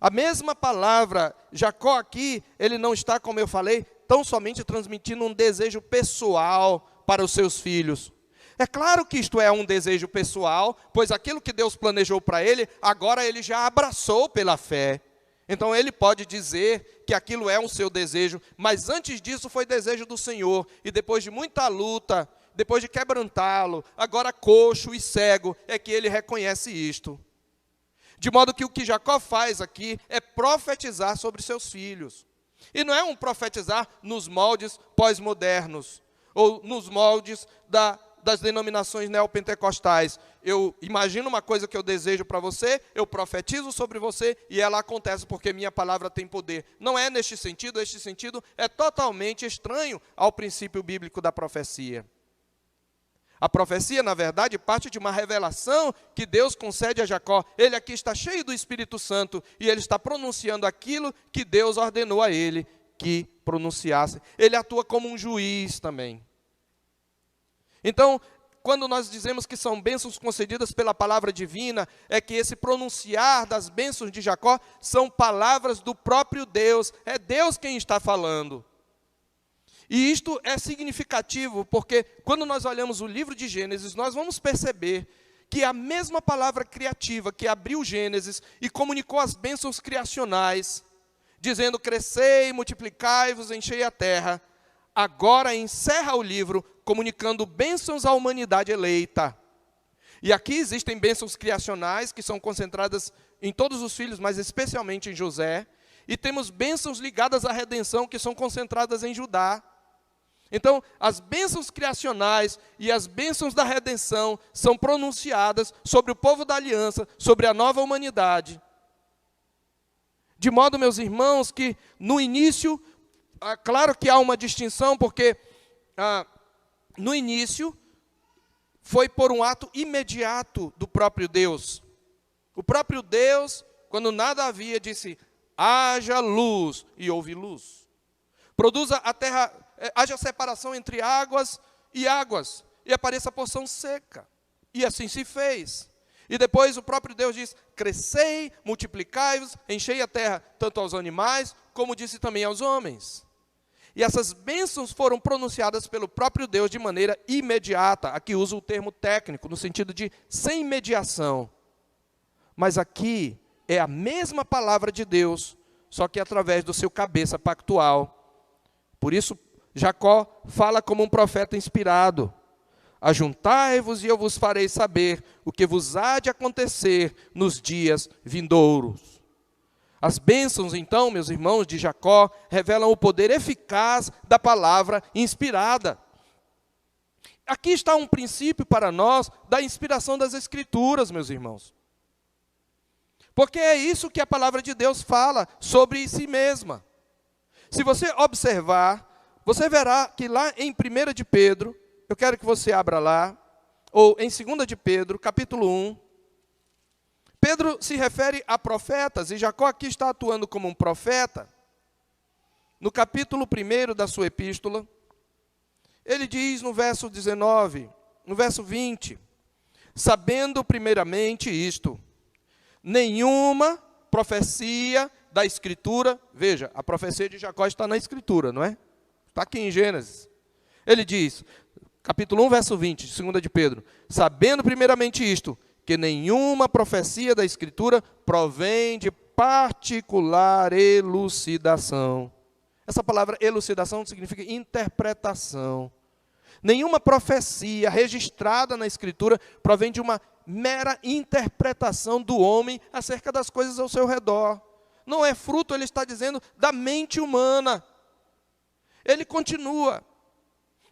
A mesma palavra, Jacó aqui, ele não está, como eu falei, tão somente transmitindo um desejo pessoal para os seus filhos. É claro que isto é um desejo pessoal, pois aquilo que Deus planejou para ele, agora ele já abraçou pela fé. Então ele pode dizer que aquilo é um seu desejo, mas antes disso foi desejo do Senhor. E depois de muita luta, depois de quebrantá-lo, agora coxo e cego, é que ele reconhece isto. De modo que o que Jacó faz aqui é profetizar sobre seus filhos. E não é um profetizar nos moldes pós-modernos, ou nos moldes das denominações neopentecostais. Eu imagino uma coisa que eu desejo para você, eu profetizo sobre você, e ela acontece porque minha palavra tem poder. Não é neste sentido, este sentido é totalmente estranho ao princípio bíblico da profecia. A profecia, na verdade, parte de uma revelação que Deus concede a Jacó. Ele aqui está cheio do Espírito Santo e ele está pronunciando aquilo que Deus ordenou a ele que pronunciasse. Ele atua como um juiz também. Então, quando nós dizemos que são bênçãos concedidas pela palavra divina, é que esse pronunciar das bênçãos de Jacó são palavras do próprio Deus. É Deus quem está falando. E isto é significativo, porque quando nós olhamos o livro de Gênesis, nós vamos perceber que a mesma palavra criativa que abriu Gênesis e comunicou as bênçãos criacionais, dizendo, crescei, multiplicai-vos, enchei a terra, agora encerra o livro, comunicando bênçãos à humanidade eleita. E aqui existem bênçãos criacionais, que são concentradas em todos os filhos, mas especialmente em José, e temos bênçãos ligadas à redenção, que são concentradas em Judá. Então, as bênçãos criacionais e as bênçãos da redenção são pronunciadas sobre o povo da aliança, sobre a nova humanidade. De modo, meus irmãos, que no início, claro que há uma distinção, porque no início foi por um ato imediato do próprio Deus. O próprio Deus, quando nada havia, disse, haja luz, e houve luz. Produza a terra, haja separação entre águas, e apareça a porção seca. E assim se fez. E depois o próprio Deus diz, crescei, multiplicai-vos, enchei a terra, tanto aos animais, como disse também aos homens. E essas bênçãos foram pronunciadas pelo próprio Deus de maneira imediata. Aqui uso o termo técnico, no sentido de sem mediação. Mas aqui é a mesma palavra de Deus, só que através do seu cabeça pactual. Por isso, Jacó fala como um profeta inspirado. Ajuntai-vos e eu vos farei saber o que vos há de acontecer nos dias vindouros. As bênçãos, então, meus irmãos, de Jacó, revelam o poder eficaz da palavra inspirada. Aqui está um princípio para nós da inspiração das Escrituras, meus irmãos. Porque é isso que a palavra de Deus fala sobre si mesma. Se você observar, você verá que lá em 1 de Pedro, eu quero que você abra lá, ou em 2 de Pedro, capítulo 1, Pedro se refere a profetas, e Jacó aqui está atuando como um profeta. No capítulo 1 da sua epístola, ele diz no verso 19, no verso 20, sabendo primeiramente isto, nenhuma profecia da Escritura, veja, a profecia de Jacó está na Escritura, não é? Está aqui em Gênesis. Ele diz, capítulo 1, verso 20, 2 de Pedro, sabendo primeiramente isto, que nenhuma profecia da Escritura provém de particular elucidação. Essa palavra elucidação significa interpretação. Nenhuma profecia registrada na Escritura provém de uma mera interpretação do homem acerca das coisas ao seu redor. Não é fruto, ele está dizendo, da mente humana. Ele continua,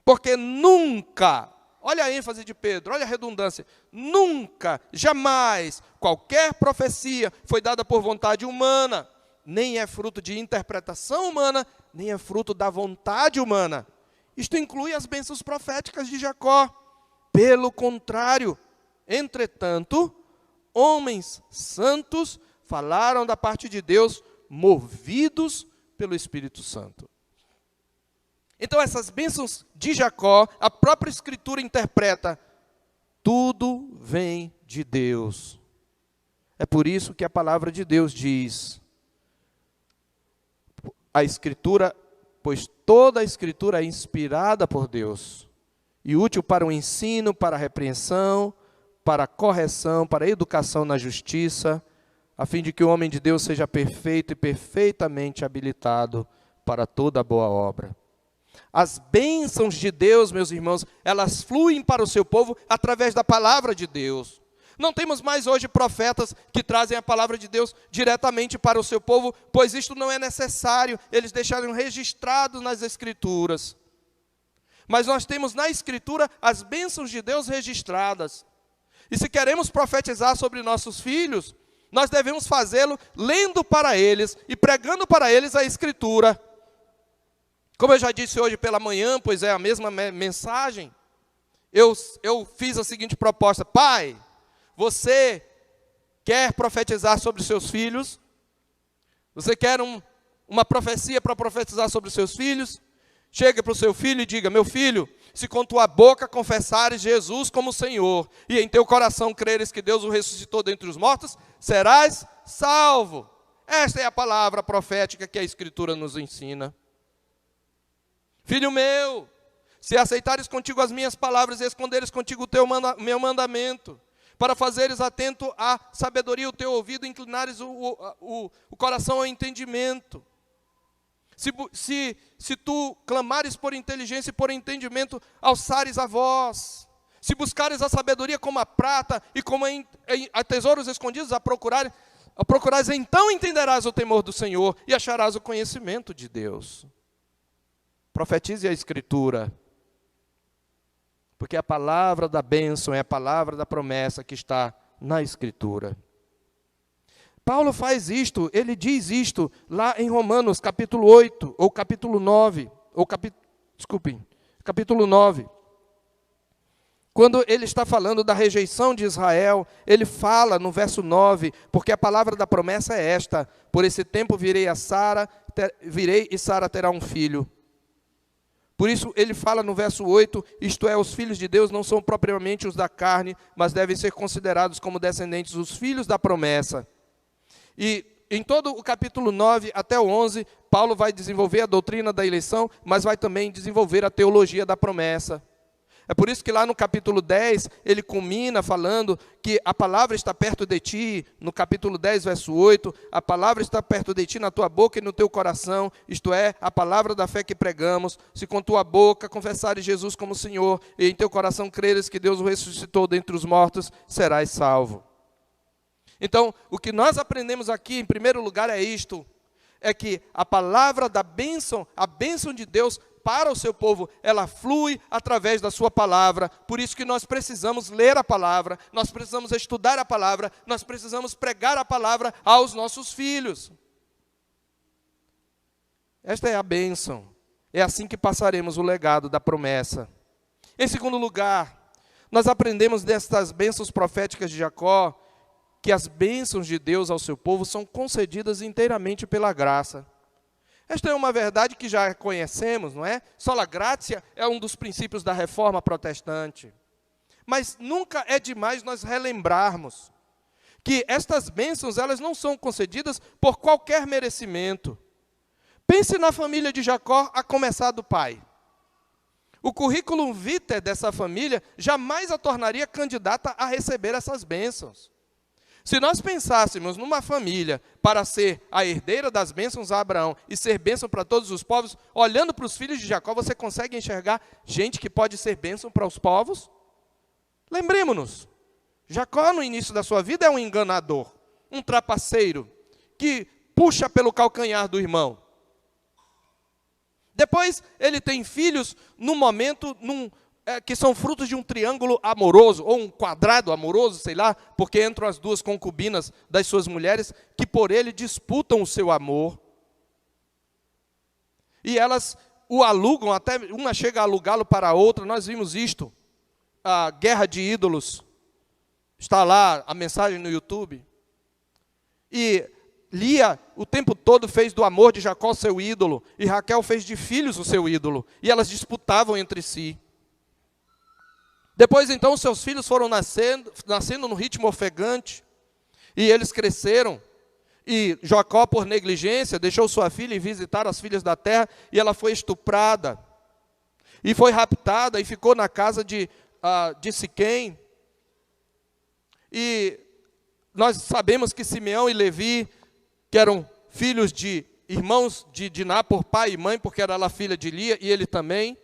porque nunca, olha a ênfase de Pedro, olha a redundância, nunca, jamais, qualquer profecia foi dada por vontade humana, nem é fruto de interpretação humana, nem é fruto da vontade humana. Isto inclui as bênçãos proféticas de Jacó. Pelo contrário, entretanto, homens santos falaram da parte de Deus, movidos pelo Espírito Santo. Então, essas bênçãos de Jacó, a própria Escritura interpreta, tudo vem de Deus. É por isso que a palavra de Deus diz, a Escritura, pois toda a Escritura é inspirada por Deus, e útil para o ensino, para a repreensão, para a correção, para a educação na justiça, a fim de que o homem de Deus seja perfeito e perfeitamente habilitado para toda boa obra. As bênçãos de Deus, meus irmãos, elas fluem para o seu povo através da palavra de Deus. Não temos mais hoje profetas que trazem a palavra de Deus diretamente para o seu povo, pois isto não é necessário, eles deixaram registrado nas Escrituras. Mas nós temos na Escritura as bênçãos de Deus registradas. E se queremos profetizar sobre nossos filhos, nós devemos fazê-lo lendo para eles e pregando para eles a Escritura. Como eu já disse hoje pela manhã, pois é a mesma mensagem, eu fiz a seguinte proposta: pai, você quer profetizar sobre seus filhos? Você quer uma profecia para profetizar sobre os seus filhos? Chega para o seu filho e diga: meu filho, se com tua boca confessares Jesus como Senhor, e em teu coração creres que Deus o ressuscitou dentre os mortos, serás salvo. Esta é a palavra profética que a Escritura nos ensina. Filho meu, se aceitares contigo as minhas palavras e esconderes contigo o meu mandamento, para fazeres atento à sabedoria o teu ouvido, inclinares o coração ao entendimento. Se tu clamares por inteligência e por entendimento, alçares a voz. Se buscares a sabedoria como a prata e como a tesouros escondidos a procurares, então entenderás o temor do Senhor e acharás o conhecimento de Deus. Profetize a Escritura, porque a palavra da bênção é a palavra da promessa que está na Escritura. Paulo faz isto, ele diz isto lá em Romanos capítulo 8, ou capítulo 9, capítulo 9. Quando ele está falando da rejeição de Israel, ele fala no verso 9, porque a palavra da promessa é esta: por esse tempo virei e Sara terá um filho. Por isso ele fala no verso 8, isto é, os filhos de Deus não são propriamente os da carne, mas devem ser considerados como descendentes os filhos da promessa. E em todo o capítulo 9 até o 11, Paulo vai desenvolver a doutrina da eleição, mas vai também desenvolver a teologia da promessa. É por isso que lá no capítulo 10, ele culmina falando que a palavra está perto de ti, no capítulo 10, verso 8, a palavra está perto de ti na tua boca e no teu coração, isto é, a palavra da fé que pregamos, se com tua boca confessares Jesus como Senhor, e em teu coração creres que Deus o ressuscitou dentre os mortos, serás salvo. Então, o que nós aprendemos aqui, em primeiro lugar, é isto, é que a palavra da bênção, a bênção de Deus para o seu povo, ela flui através da sua palavra. Por isso que nós precisamos ler a palavra, nós precisamos estudar a palavra, nós precisamos pregar a palavra aos nossos filhos. Esta é a bênção. É assim que passaremos o legado da promessa. Em segundo lugar, nós aprendemos destas bênçãos proféticas de Jacó, que as bênçãos de Deus ao seu povo são concedidas inteiramente pela graça. Esta é uma verdade que já conhecemos, não é? Sola gratia é um dos princípios da reforma protestante. Mas nunca é demais nós relembrarmos que estas bênçãos, elas não são concedidas por qualquer merecimento. Pense na família de Jacó, a começar do pai. O currículo vitae dessa família jamais a tornaria candidata a receber essas bênçãos. Se nós pensássemos numa família para ser a herdeira das bênçãos a Abraão e ser bênção para todos os povos, olhando para os filhos de Jacó, você consegue enxergar gente que pode ser bênção para os povos? Lembremos-nos, Jacó no início da sua vida é um enganador, um trapaceiro, que puxa pelo calcanhar do irmão. Depois ele tem filhos num momento que são frutos de um triângulo amoroso, ou um quadrado amoroso, sei lá, porque entram as duas concubinas das suas mulheres, que por ele disputam o seu amor. E elas o alugam, até uma chega a alugá-lo para a outra. Nós vimos isto, a guerra de ídolos. Está lá a mensagem no YouTube. E Lia o tempo todo fez do amor de Jacó seu ídolo, e Raquel fez de filhos o seu ídolo, e elas disputavam entre si. Depois então seus filhos foram nascendo no ritmo ofegante, e eles cresceram, e Jacó por negligência deixou sua filha ir visitar as filhas da terra, e ela foi estuprada, e foi raptada, e ficou na casa de Siquém. E nós sabemos que Simeão e Levi, que eram filhos de irmãos de Diná por pai e mãe, porque era ela filha de Lia, e ele também,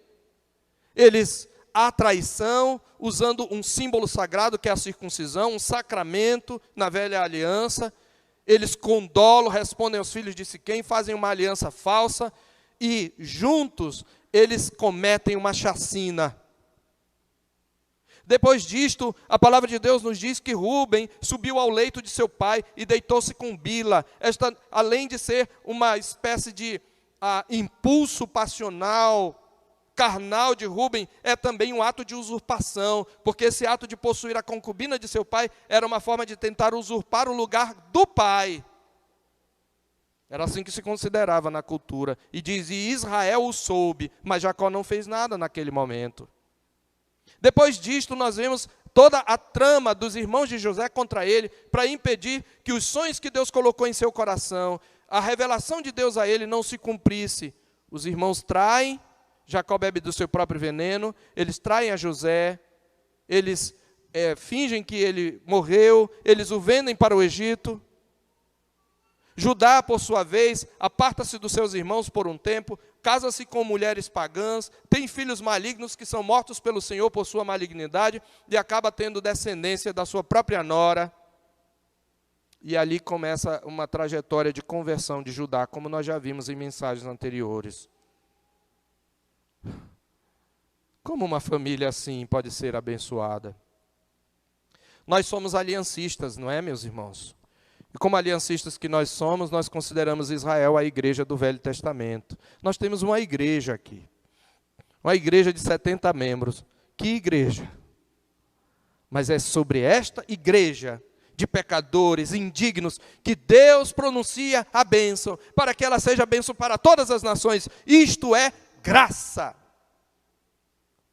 eles, a traição, usando um símbolo sagrado que é a circuncisão, um sacramento na velha aliança, eles com dolo respondem aos filhos de Siquém, fazem uma aliança falsa, e juntos eles cometem uma chacina. Depois disto, a palavra de Deus nos diz que Rúben subiu ao leito de seu pai e deitou-se com Bila. Esta, além de ser uma espécie de impulso passional, carnal de Rúben, é também um ato de usurpação, porque esse ato de possuir a concubina de seu pai era uma forma de tentar usurpar o lugar do pai. Era assim que se considerava na cultura. E diz, e Israel o soube, mas Jacó não fez nada naquele momento. Depois disto, nós vemos toda a trama dos irmãos de José contra ele, para impedir que os sonhos que Deus colocou em seu coração, a revelação de Deus a ele não se cumprisse. Os irmãos traem, Jacó bebe do seu próprio veneno, eles traem a José, eles fingem que ele morreu, eles o vendem para o Egito. Judá, por sua vez, aparta-se dos seus irmãos por um tempo, casa-se com mulheres pagãs, tem filhos malignos que são mortos pelo Senhor por sua malignidade, e acaba tendo descendência da sua própria nora. E ali começa uma trajetória de conversão de Judá, como nós já vimos em mensagens anteriores. Como uma família assim pode ser abençoada? Nós somos aliancistas, não é, meus irmãos? E como aliancistas que nós somos, nós consideramos Israel a igreja do Velho Testamento. Nós temos uma igreja aqui. Uma igreja de 70 membros. Que igreja? Mas é sobre esta igreja de pecadores, indignos, que Deus pronuncia a bênção, para que ela seja bênção para todas as nações. Isto é graça.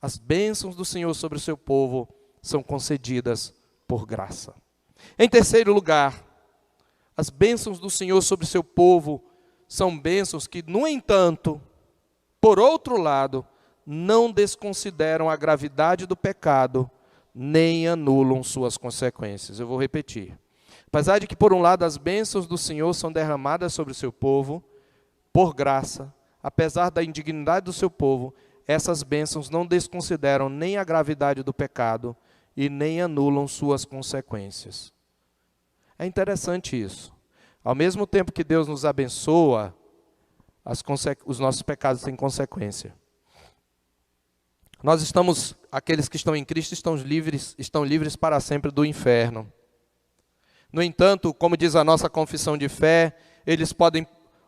As bênçãos do Senhor sobre o seu povo são concedidas por graça. Em terceiro lugar, as bênçãos do Senhor sobre o seu povo são bênçãos que, no entanto, por outro lado, não desconsideram a gravidade do pecado, nem anulam suas consequências. Eu vou repetir. Apesar de que, por um lado, as bênçãos do Senhor são derramadas sobre o seu povo, por graça, apesar da indignidade do seu povo, essas bênçãos não desconsideram nem a gravidade do pecado e nem anulam suas consequências. É interessante isso. Ao mesmo tempo que Deus nos abençoa, os nossos pecados têm consequência. Nós estamos, aqueles que estão em Cristo, estão livres para sempre do inferno. No entanto, como diz a nossa confissão de fé,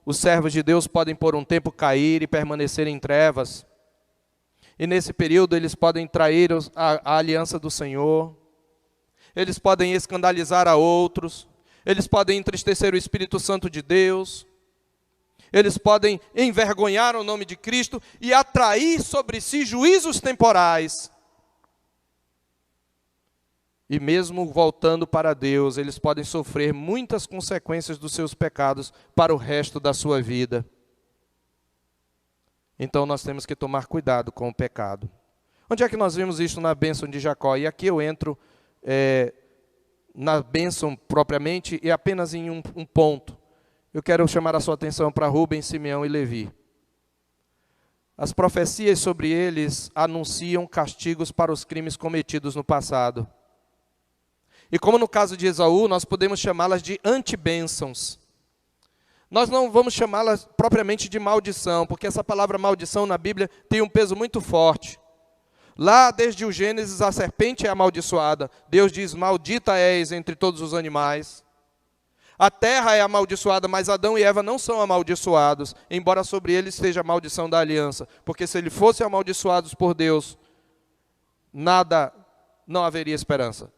os servos de Deus podem por um tempo cair e permanecer em trevas. E nesse período eles podem trair a aliança do Senhor. Eles podem escandalizar a outros, eles podem entristecer o Espírito Santo de Deus, eles podem envergonhar o nome de Cristo e atrair sobre si juízos temporais. E mesmo voltando para Deus, eles podem sofrer muitas consequências dos seus pecados para o resto da sua vida. Então nós temos que tomar cuidado com o pecado. Onde é que nós vimos isso na bênção de Jacó? E aqui eu entro na bênção propriamente e apenas em um ponto. Eu quero chamar a sua atenção para Rúben, Simeão e Levi. As profecias sobre eles anunciam castigos para os crimes cometidos no passado. E como no caso de Esaú, nós podemos chamá-las de antibênçãos. Nós não vamos chamá-las propriamente de maldição, porque essa palavra maldição na Bíblia tem um peso muito forte. Lá, desde o Gênesis, a serpente é amaldiçoada. Deus diz, maldita és entre todos os animais. A terra é amaldiçoada, mas Adão e Eva não são amaldiçoados, embora sobre eles esteja a maldição da aliança. Porque se eles fossem amaldiçoados por Deus, não haveria esperança.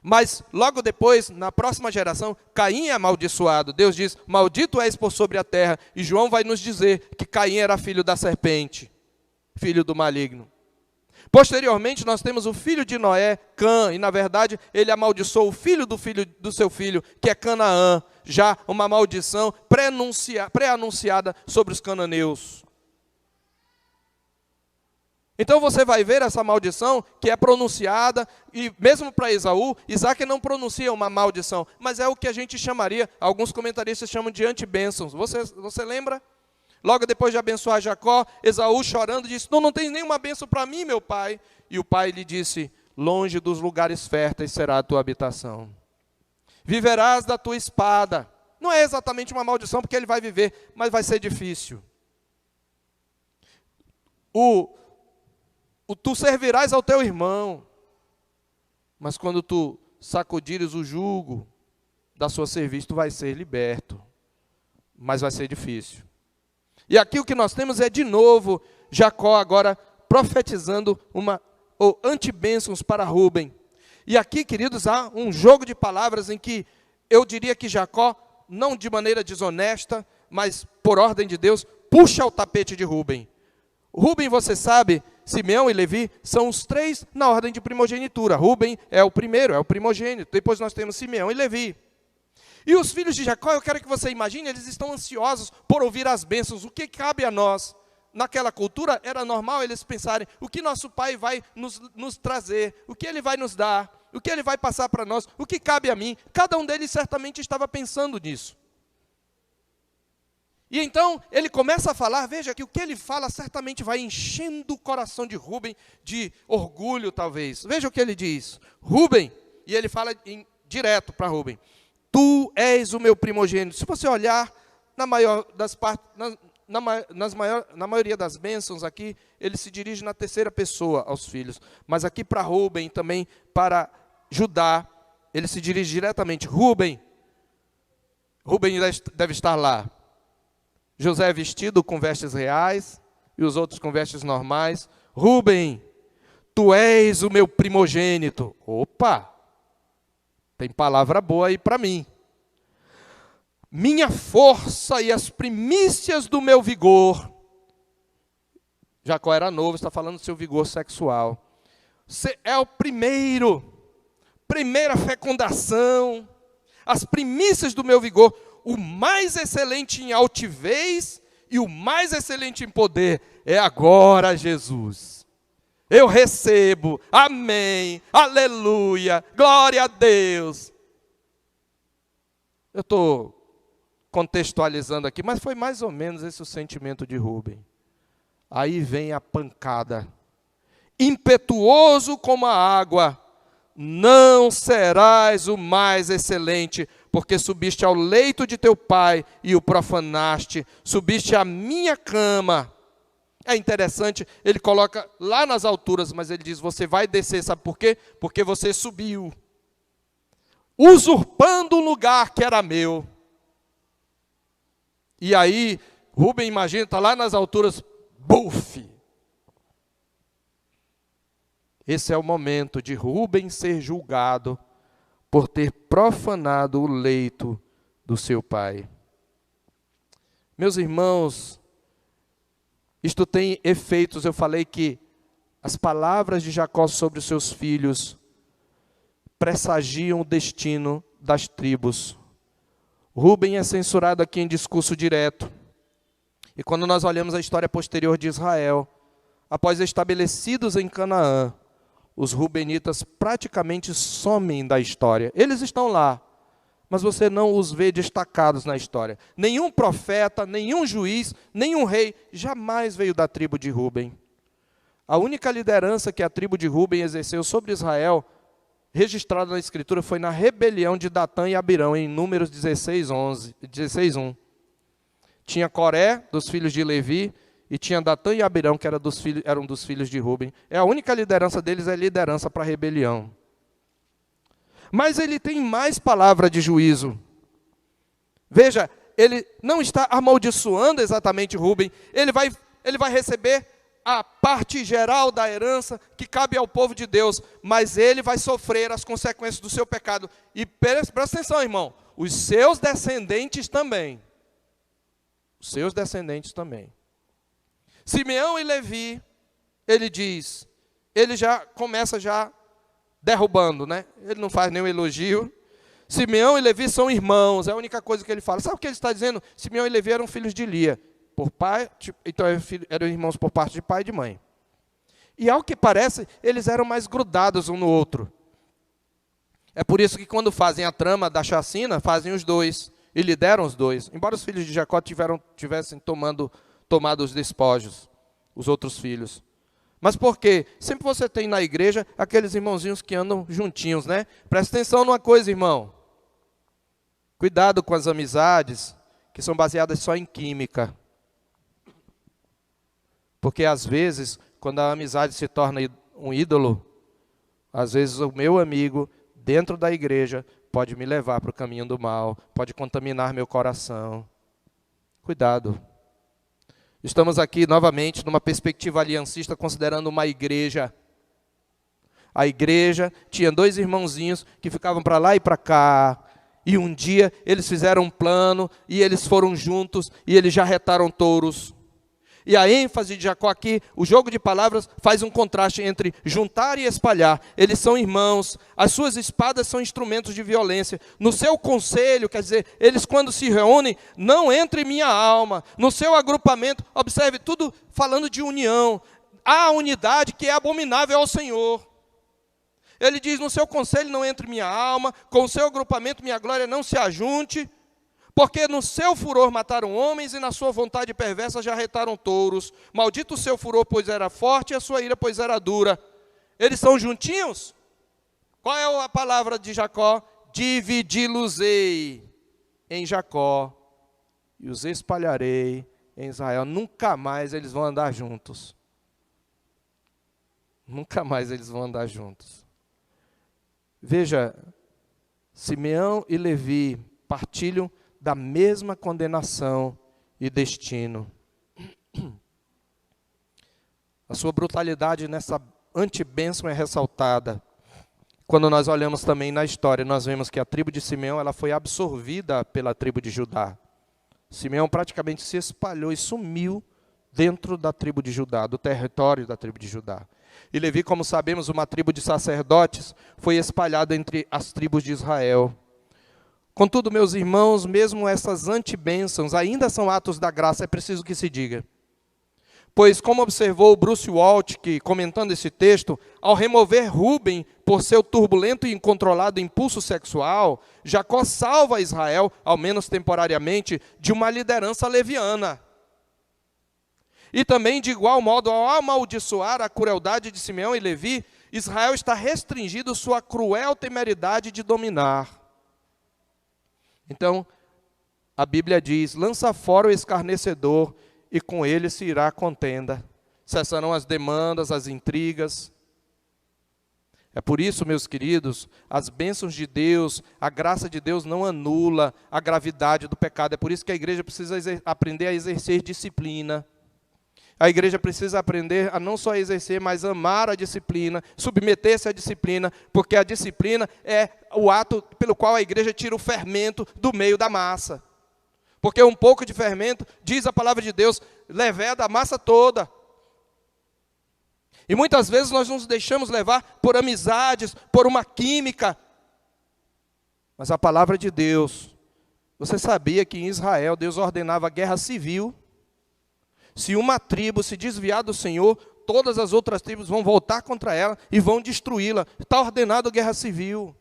Mas logo depois, na próxima geração, Caim é amaldiçoado. Deus diz, maldito és por sobre a terra. E João vai nos dizer que Caim era filho da serpente, filho do maligno. Posteriormente, nós temos o filho de Noé, Cã, e na verdade, ele amaldiçoou o filho do seu filho, que é Canaã, já uma maldição pré-anunciada sobre os cananeus. Então você vai ver essa maldição que é pronunciada, e mesmo para Esaú, Isaac não pronuncia uma maldição, mas é o que a gente chamaria, alguns comentaristas chamam de antibênçãos. Você lembra? Logo depois de abençoar Jacó, Esaú chorando disse, não tem nenhuma bênção para mim, meu pai. E o pai lhe disse, longe dos lugares férteis será a tua habitação. Viverás da tua espada. Não é exatamente uma maldição, porque ele vai viver, mas vai ser difícil. Tu servirás ao teu irmão, mas quando tu sacudires o jugo da sua serviço, tu vai ser liberto, mas vai ser difícil. E aqui o que nós temos é de novo Jacó agora profetizando antibênçãos para Rúben. E aqui, queridos, há um jogo de palavras em que eu diria que Jacó, não de maneira desonesta, mas por ordem de Deus, puxa o tapete de Rúben. Rúben, você sabe, Simeão e Levi são os três na ordem de primogenitura. Rúben é o primeiro, é o primogênito. Depois nós temos Simeão e Levi. E os filhos de Jacó, eu quero que você imagine, eles estão ansiosos por ouvir as bênçãos. O que cabe a nós? Naquela cultura era normal eles pensarem, o que nosso pai vai nos trazer, o que ele vai nos dar, o que ele vai passar para nós, o que cabe a mim. Cada um deles certamente estava pensando nisso. E então ele começa a falar, veja que o que ele fala certamente vai enchendo o coração de Rúben de orgulho talvez. Veja o que ele diz, Rúben, e ele fala direto para Rúben, tu és o meu primogênito. Se você olhar, na maioria das bênçãos aqui, ele se dirige na terceira pessoa aos filhos. Mas aqui para Rúben, também para Judá, ele se dirige diretamente. Rúben deve estar lá. José é vestido com vestes reais, e os outros com vestes normais. Rúben, tu és o meu primogênito. Opa! Tem palavra boa aí para mim. Minha força e as primícias do meu vigor. Jacó era novo, está falando do seu vigor sexual. Você é o primeira fecundação, as primícias do meu vigor, o mais excelente em altivez e o mais excelente em poder é agora Jesus. Eu recebo, amém, aleluia, glória a Deus. Eu estou contextualizando aqui, mas foi mais ou menos esse o sentimento de Rúben. Aí vem a pancada. Impetuoso como a água, não serás o mais excelente, porque subiste ao leito de teu pai e o profanaste, subiste à minha cama. É interessante, ele coloca lá nas alturas, mas ele diz, você vai descer, sabe por quê? Porque você subiu, usurpando um lugar que era meu. E aí, Rúben, imagina, está lá nas alturas, buf! Esse é o momento de Rúben ser julgado por ter profanado o leito do seu pai. Meus irmãos, isto tem efeitos. Eu falei que as palavras de Jacó sobre os seus filhos pressagiam o destino das tribos. Rúben é censurado aqui em discurso direto. E quando nós olhamos a história posterior de Israel, após estabelecidos em Canaã, os rubenitas praticamente somem da história. Eles estão lá, mas você não os vê destacados na história. Nenhum profeta, nenhum juiz, nenhum rei jamais veio da tribo de Ruben. A única liderança que a tribo de Ruben exerceu sobre Israel, registrada na Escritura, foi na rebelião de Datã e Abirão, em Números 16:1. Tinha Coré, dos filhos de Levi, e tinha Datã e Abirão, que eram dos filhos de Ruben. A única liderança deles é liderança para a rebelião. Mas ele tem mais palavra de juízo. Veja, ele não está amaldiçoando exatamente Ruben, ele vai receber a parte geral da herança que cabe ao povo de Deus, mas ele vai sofrer as consequências do seu pecado. E presta atenção, irmão, os seus descendentes também. Os seus descendentes também. Simeão e Levi, ele diz, ele já começa derrubando, né? Ele não faz nenhum elogio. Simeão e Levi são irmãos, é a única coisa que ele fala. Sabe o que ele está dizendo? Simeão e Levi eram filhos de Lia. Por pai, então eram irmãos por parte de pai e de mãe. E ao que parece, eles eram mais grudados um no outro. É por isso que quando fazem a trama da chacina, fazem os dois, e lideram os dois. Embora os filhos de Jacó tivessem tomado os despojos, os outros filhos. Mas por quê? Sempre você tem na igreja aqueles irmãozinhos que andam juntinhos, né? Presta atenção numa coisa, irmão. Cuidado com as amizades que são baseadas só em química. Porque às vezes, quando a amizade se torna um ídolo, às vezes o meu amigo, dentro da igreja, pode me levar para o caminho do mal, pode contaminar meu coração. Cuidado. Estamos aqui novamente numa perspectiva aliancista, considerando uma igreja. A igreja tinha dois irmãozinhos que ficavam para lá e para cá. E um dia eles fizeram um plano e eles foram juntos e eles já retaram touros. E a ênfase de Jacó aqui, o jogo de palavras faz um contraste entre juntar e espalhar. Eles são irmãos, as suas espadas são instrumentos de violência. No seu conselho, quer dizer, eles quando se reúnem, não entre em minha alma. No seu agrupamento, observe, tudo falando de união. Há unidade que é abominável ao Senhor. Ele diz, no seu conselho não entre minha alma, com o seu agrupamento minha glória não se ajunte. Porque no seu furor mataram homens e na sua vontade perversa já retaram touros. Maldito o seu furor, pois era forte, e a sua ira, pois era dura. Eles são juntinhos? Qual é a palavra de Jacó? Dividi-los-ei em Jacó e os espalharei em Israel. Nunca mais eles vão andar juntos. Nunca mais eles vão andar juntos. Veja, Simeão e Levi partilham da mesma condenação e destino. A sua brutalidade nessa antibênção é ressaltada. Quando nós olhamos também na história, nós vemos que a tribo de Simeão ela foi absorvida pela tribo de Judá. Simeão praticamente se espalhou e sumiu dentro da tribo de Judá, do território da tribo de Judá. E Levi, como sabemos, uma tribo de sacerdotes, foi espalhada entre as tribos de Israel. Contudo, meus irmãos, mesmo essas antibênçãos ainda são atos da graça, é preciso que se diga. Pois, como observou Bruce Waltke, comentando esse texto, ao remover Ruben por seu turbulento e incontrolado impulso sexual, Jacó salva Israel, ao menos temporariamente, de uma liderança leviana. E também, de igual modo, ao amaldiçoar a crueldade de Simeão e Levi, Israel está restringindo sua cruel temeridade de dominar. Então, a Bíblia diz, lança fora o escarnecedor, e com ele se irá a contenda. Cessarão as demandas, as intrigas. É por isso, meus queridos, as bênçãos de Deus, a graça de Deus não anula a gravidade do pecado. É por isso que a igreja precisa aprender a exercer disciplina. A igreja precisa aprender a não só exercer, mas amar a disciplina, submeter-se à disciplina, porque a disciplina é o ato pelo qual a igreja tira o fermento do meio da massa. Porque um pouco de fermento, diz a palavra de Deus, leveda a massa toda. E muitas vezes nós nos deixamos levar por amizades, por uma química. Mas a palavra de Deus, você sabia que em Israel Deus ordenava guerra civil? Se uma tribo se desviar do Senhor, todas as outras tribos vão voltar contra ela e vão destruí-la. Está ordenado guerra civil.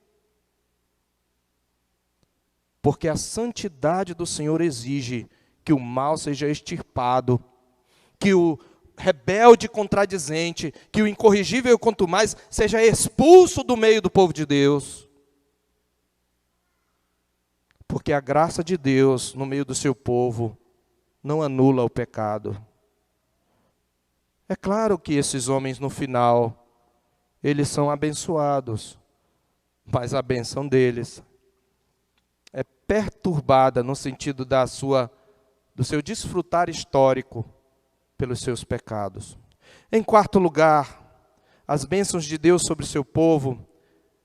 Porque a santidade do Senhor exige que o mal seja extirpado, que o rebelde contradizente, que o incorrigível quanto mais seja expulso do meio do povo de Deus. Porque a graça de Deus no meio do seu povo não anula o pecado. É claro que esses homens no final, eles são abençoados, mas a bênção deles é perturbada no sentido do seu desfrutar histórico pelos seus pecados. Em quarto lugar, as bênçãos de Deus sobre o seu povo,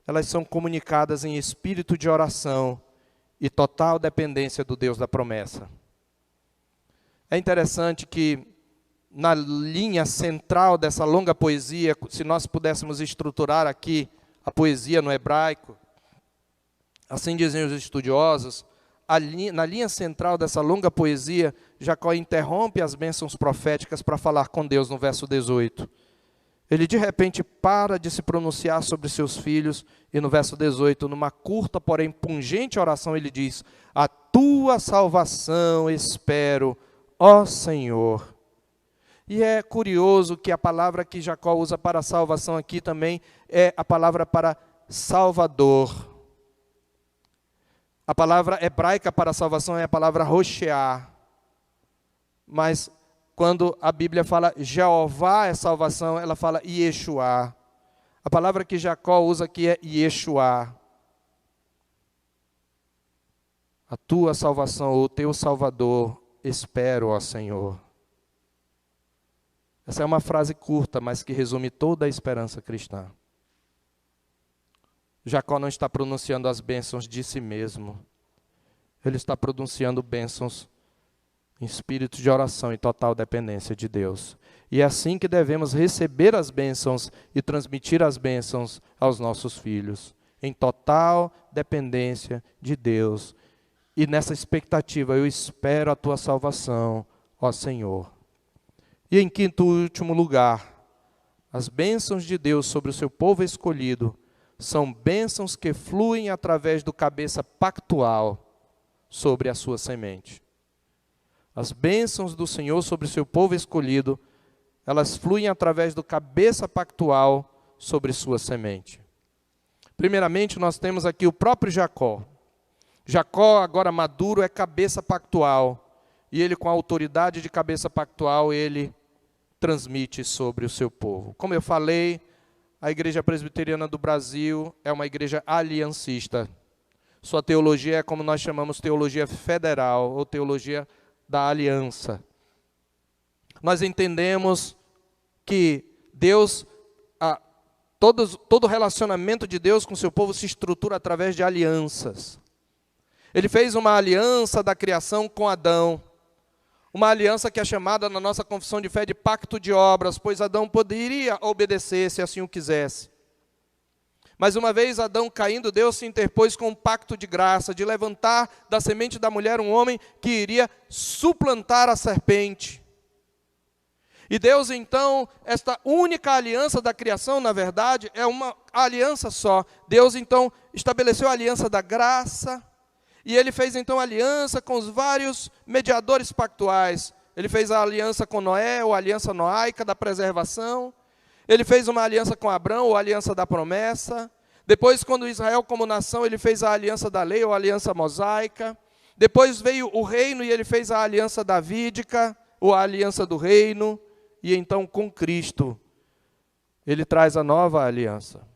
elas são comunicadas em espírito de oração e total dependência do Deus da promessa. É interessante que na linha central dessa longa poesia, se nós pudéssemos estruturar aqui a poesia no hebraico, assim dizem os estudiosos, na linha central dessa longa poesia, Jacó interrompe as bênçãos proféticas para falar com Deus no verso 18. Ele de repente para de se pronunciar sobre seus filhos e no verso 18, numa curta porém pungente oração, ele diz: a tua salvação espero, ó Senhor. E é curioso que a palavra que Jacó usa para salvação aqui também é a palavra para Salvador. A palavra hebraica para salvação é a palavra rochear. Mas quando a Bíblia fala Jeová é salvação, ela fala Yeshua. A palavra que Jacó usa aqui é Yeshua. A tua salvação, o teu Salvador, espero, ó Senhor. Essa é uma frase curta, mas que resume toda a esperança cristã. Jacó não está pronunciando as bênçãos de si mesmo. Ele está pronunciando bênçãos em espírito de oração e total dependência de Deus. E é assim que devemos receber as bênçãos e transmitir as bênçãos aos nossos filhos, em total dependência de Deus. E nessa expectativa, eu espero a tua salvação, ó Senhor. E em quinto e último lugar, as bênçãos de Deus sobre o seu povo escolhido são bênçãos que fluem através do cabeça pactual sobre a sua semente. As bênçãos do Senhor sobre o seu povo escolhido, elas fluem através do cabeça pactual sobre sua semente. Primeiramente, nós temos aqui o próprio Jacó. Jacó, agora maduro, é cabeça pactual. E ele, com a autoridade de cabeça pactual, ele transmite sobre o seu povo. Como eu falei, a Igreja Presbiteriana do Brasil é uma igreja aliancista. Sua teologia é como nós chamamos teologia federal, ou teologia da aliança. Nós entendemos que Deus, todo relacionamento de Deus com seu povo se estrutura através de alianças. Ele fez uma aliança da criação com Adão. Uma aliança que é chamada na nossa confissão de fé de pacto de obras, pois Adão poderia obedecer se assim o quisesse. Mas uma vez Adão caindo, Deus se interpôs com um pacto de graça, de levantar da semente da mulher um homem que iria suplantar a serpente. E Deus então, esta única aliança da criação, na verdade, é uma aliança só. Deus então estabeleceu a aliança da graça, e ele fez então aliança com os vários mediadores pactuais. Ele fez a aliança com Noé, ou a aliança noaica da preservação. Ele fez uma aliança com Abrão, ou a aliança da promessa. Depois, quando Israel como nação, ele fez a aliança da lei, ou a aliança mosaica. Depois veio o reino e ele fez a aliança davídica, ou a aliança do reino. E então, com Cristo, ele traz a nova aliança.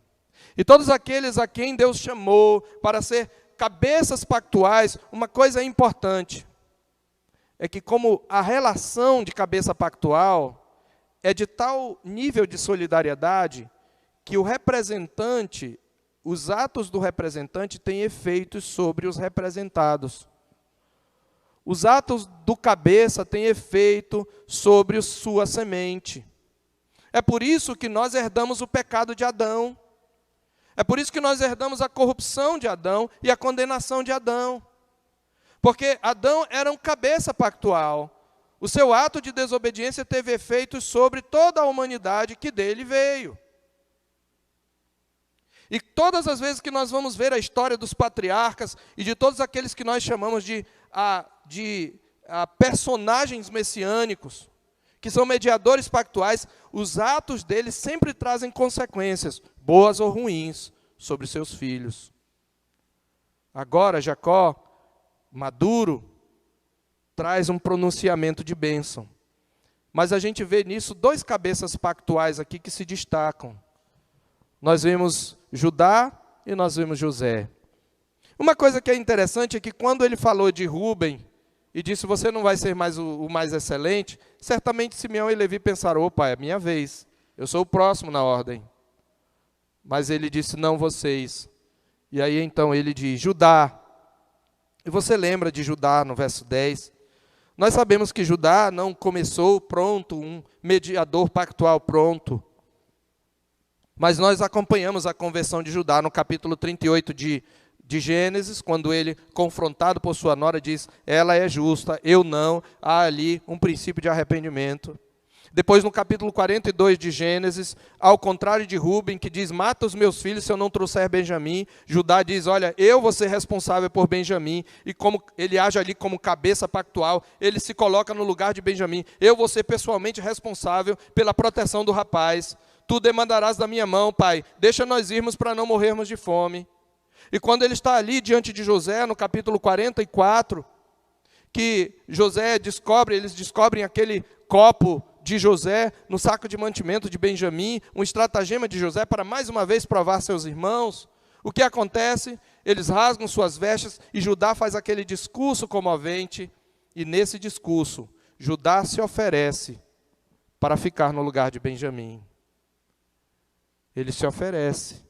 E todos aqueles a quem Deus chamou para ser cabeças pactuais, uma coisa importante é que, como a relação de cabeça pactual é de tal nível de solidariedade, que o representante, os atos do representante têm efeitos sobre os representados. Os atos do cabeça têm efeito sobre sua semente. É por isso que nós herdamos o pecado de Adão. É por isso que nós herdamos a corrupção de Adão e a condenação de Adão. Porque Adão era um cabeça pactual. O seu ato de desobediência teve efeitos sobre toda a humanidade que dele veio. E todas as vezes que nós vamos ver a história dos patriarcas e de todos aqueles que nós chamamos de personagens messiânicos, que são mediadores pactuais, os atos deles sempre trazem consequências, boas ou ruins, sobre seus filhos. Agora, Jacó, maduro, traz um pronunciamento de bênção. Mas a gente vê nisso dois cabeças pactuais aqui que se destacam. Nós vemos Judá e nós vemos José. Uma coisa que é interessante é que quando ele falou de Rúben e disse, você não vai ser mais o mais excelente, certamente Simeão e Levi pensaram, opa, é a minha vez, eu sou o próximo na ordem. Mas ele disse, não vocês. E aí então ele diz, Judá. E você lembra de Judá no verso 10? Nós sabemos que Judá não começou pronto, um mediador pactual pronto. Mas nós acompanhamos a conversão de Judá no capítulo 38 de Gênesis, quando ele, confrontado por sua nora, diz, ela é justa, eu não. Há ali um princípio de arrependimento. Depois, no capítulo 42 de Gênesis, ao contrário de Rúben, que diz, mata os meus filhos se eu não trouxer Benjamim, Judá diz, olha, eu vou ser responsável por Benjamim, e como ele age ali como cabeça pactual, ele se coloca no lugar de Benjamim, eu vou ser pessoalmente responsável pela proteção do rapaz, tu demandarás da minha mão, pai, deixa nós irmos para não morrermos de fome. E quando ele está ali diante de José, no capítulo 44, que eles descobrem aquele copo de José no saco de mantimento de Benjamim, um estratagema de José para mais uma vez provar seus irmãos. O que acontece? Eles rasgam suas vestes e Judá faz aquele discurso comovente, e nesse discurso, Judá se oferece para ficar no lugar de Benjamim. Ele se oferece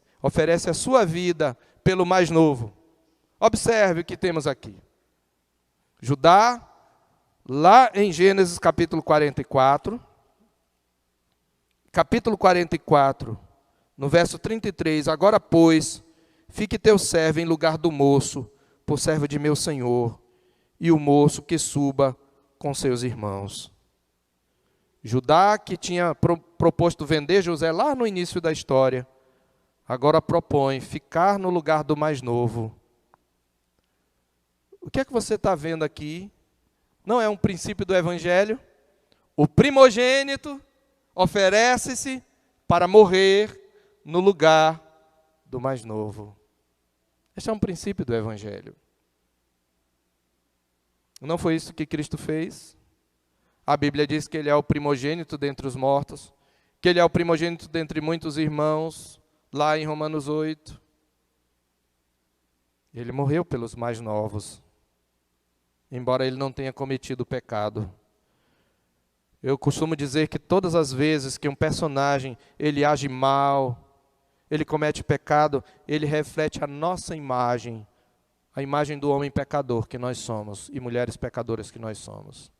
a sua vida pelo mais novo. Observe o que temos aqui. Judá, lá em Gênesis capítulo 44, no verso 33, agora, pois, fique teu servo em lugar do moço, por servo de meu senhor, e o moço que suba com seus irmãos. Judá, que tinha proposto vender José lá no início da história, agora propõe ficar no lugar do mais novo. O que é que você está vendo aqui? Não é um princípio do Evangelho? O primogênito oferece-se para morrer no lugar do mais novo. Este é um princípio do Evangelho. Não foi isso que Cristo fez? A Bíblia diz que Ele é o primogênito dentre os mortos, que Ele é o primogênito dentre muitos irmãos, lá em Romanos 8. Ele morreu pelos mais novos, embora Ele não tenha cometido pecado. Eu costumo dizer que todas as vezes que um personagem ele age mal, ele comete pecado, ele reflete a nossa imagem, a imagem do homem pecador que nós somos e mulheres pecadoras que nós somos.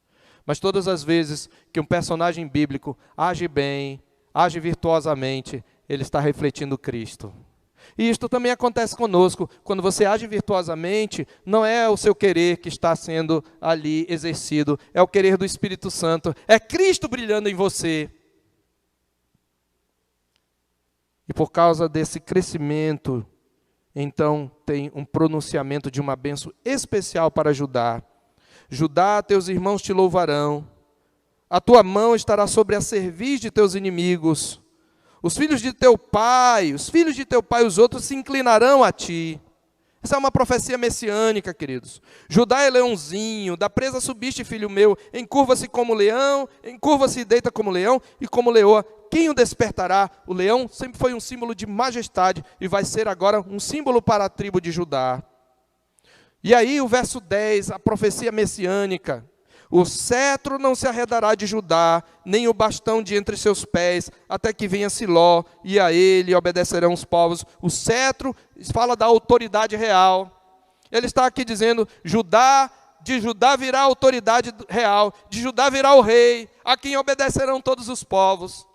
Mas todas as vezes que um personagem bíblico age bem, age virtuosamente, ele está refletindo Cristo. E isto também acontece conosco. Quando você age virtuosamente, não é o seu querer que está sendo ali exercido, é o querer do Espírito Santo, é Cristo brilhando em você. E por causa desse crescimento, então tem um pronunciamento de uma bênção especial para Judá. Judá, teus irmãos te louvarão, a tua mão estará sobre a cerviz de teus inimigos. Os filhos de teu pai, os outros se inclinarão a ti. Essa é uma profecia messiânica, queridos. Judá é leãozinho, da presa subiste, filho meu, encurva-se como leão, encurva-se e deita como leão e como leoa. Quem o despertará? O leão sempre foi um símbolo de majestade e vai ser agora um símbolo para a tribo de Judá. E aí o verso 10, a profecia messiânica. O cetro não se arredará de Judá, nem o bastão de entre seus pés, até que venha Siló, e a ele obedecerão os povos. O cetro fala da autoridade real. Ele está aqui dizendo, de Judá virá a autoridade real, de Judá virá o rei, a quem obedecerão todos os povos.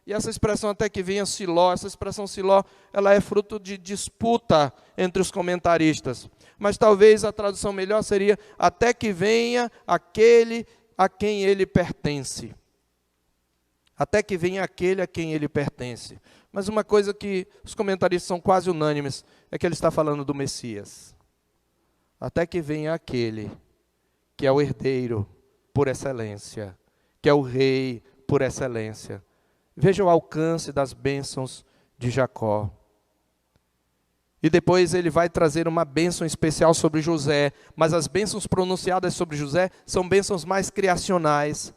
E essa expressão até que venha Siló, essa expressão Siló, ela é fruto de disputa entre os comentaristas. Mas talvez a tradução melhor seria, até que venha aquele a quem ele pertence. Até que venha aquele a quem ele pertence. Mas uma coisa que os comentaristas são quase unânimes é que ele está falando do Messias. Até que venha aquele que é o herdeiro por excelência, que é o rei por excelência. Veja o alcance das bênçãos de Jacó. E depois ele vai trazer uma bênção especial sobre José, mas as bênçãos pronunciadas sobre José são bênçãos mais criacionais.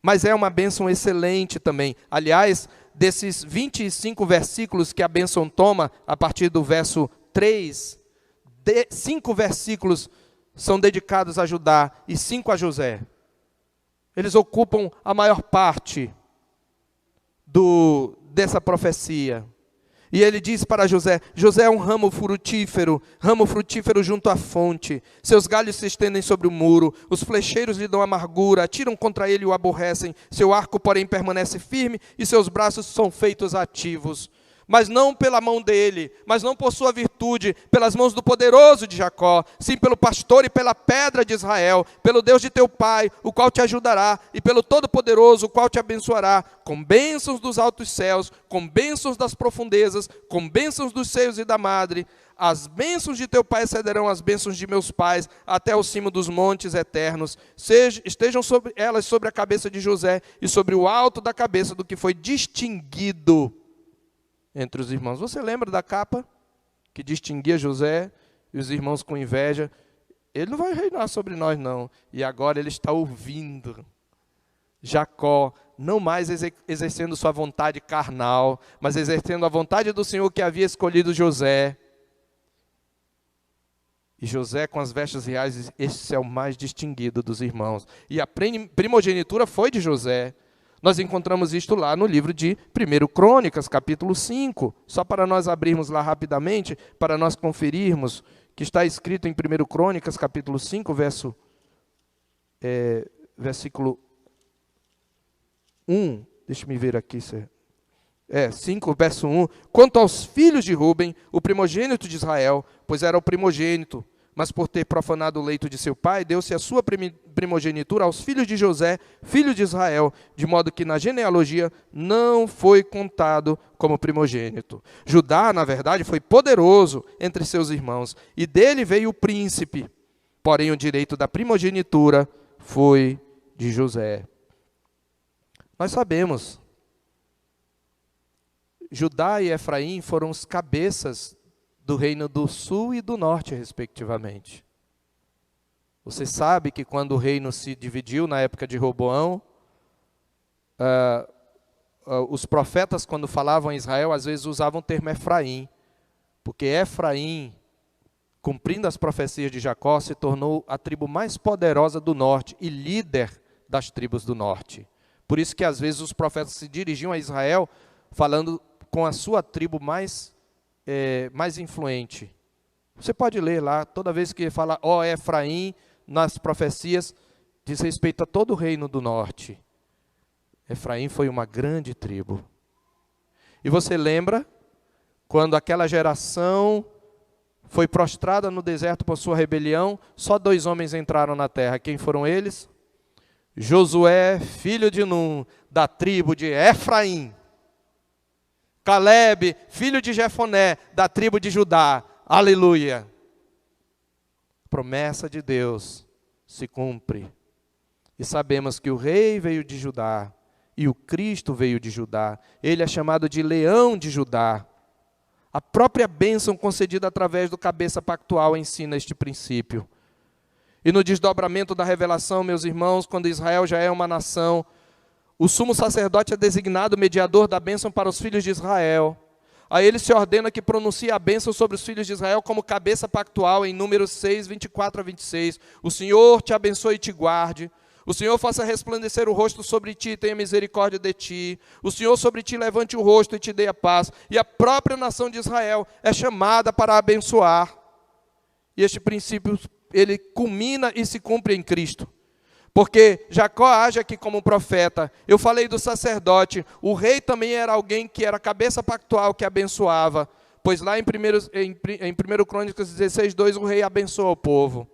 Mas é uma bênção excelente também. Aliás, desses 25 versículos que a bênção toma, a partir do verso 3, 5 versículos são dedicados a Judá e 5 a José. Eles ocupam a maior parte dessa profecia. E ele diz para José: José é um ramo frutífero junto à fonte. Seus galhos se estendem sobre o muro, os flecheiros lhe dão amargura, atiram contra ele e o aborrecem. Seu arco, porém, permanece firme e seus braços são feitos ativos. Mas não pela mão dele, mas não por sua virtude, pelas mãos do poderoso de Jacó, sim pelo pastor e pela pedra de Israel, pelo Deus de teu pai, o qual te ajudará, e pelo Todo-Poderoso, o qual te abençoará, com bênçãos dos altos céus, com bênçãos das profundezas, com bênçãos dos seios e da madre. As bênçãos de teu pai excederão as bênçãos de meus pais, até o cimo dos montes eternos. Estejam elas sobre a cabeça de José, e sobre o alto da cabeça do que foi distinguido entre os irmãos. Você lembra da capa que distinguia José e os irmãos com inveja? Ele não vai reinar sobre nós, não. E agora ele está ouvindo Jacó, não mais exercendo sua vontade carnal, mas exercendo a vontade do Senhor que havia escolhido José. E José com as vestes reais diz: esse é o mais distinguido dos irmãos. E a primogenitura foi de José. Nós encontramos isto lá no livro de 1 Crônicas, capítulo 5. Só para nós abrirmos lá rapidamente, para nós conferirmos, que está escrito em 1 Crônicas, capítulo 5, versículo 1. Deixa-me ver aqui. 5, verso 1. Quanto aos filhos de Ruben, o primogênito de Israel, pois era o primogênito, mas por ter profanado o leito de seu pai, deu-se a sua primogenitura aos filhos de José, filho de Israel, de modo que na genealogia não foi contado como primogênito. Judá, na verdade, foi poderoso entre seus irmãos, e dele veio o príncipe, porém o direito da primogenitura foi de José. Nós sabemos, Judá e Efraim foram os cabeças do reino do sul e do norte, respectivamente. Você sabe que quando o reino se dividiu na época de Roboão, os profetas, quando falavam em Israel, às vezes usavam o termo Efraim, porque Efraim, cumprindo as profecias de Jacó, se tornou a tribo mais poderosa do norte e líder das tribos do norte. Por isso que às vezes os profetas se dirigiam a Israel falando com a sua tribo mais influente. Você pode ler lá, toda vez que fala Efraim, nas profecias, diz respeito a todo o reino do norte. Efraim foi uma grande tribo. E você lembra, quando aquela geração foi prostrada no deserto por sua rebelião, só 2 homens entraram na terra. Quem foram eles? Josué, filho de Num, da tribo de Efraim. Calebe, filho de Jefoné, da tribo de Judá. Aleluia! A promessa de Deus se cumpre. E sabemos que o rei veio de Judá e o Cristo veio de Judá. Ele é chamado de Leão de Judá. A própria bênção concedida através do cabeça pactual ensina este princípio. E no desdobramento da revelação, meus irmãos, quando Israel já é uma nação, o sumo sacerdote é designado mediador da bênção para os filhos de Israel. A ele se ordena que pronuncie a bênção sobre os filhos de Israel como cabeça pactual em Números 6, 24 a 26. O Senhor te abençoe e te guarde. O Senhor faça resplandecer o rosto sobre ti e tenha misericórdia de ti. O Senhor sobre ti levante o rosto e te dê a paz. E a própria nação de Israel é chamada para abençoar. E este princípio, ele culmina e se cumpre em Cristo. Porque Jacó age aqui como profeta. Eu falei do sacerdote. O rei também era alguém que era cabeça pactual, que abençoava. Pois lá em 1 Crônicas 16, 2, o rei abençoa o povo.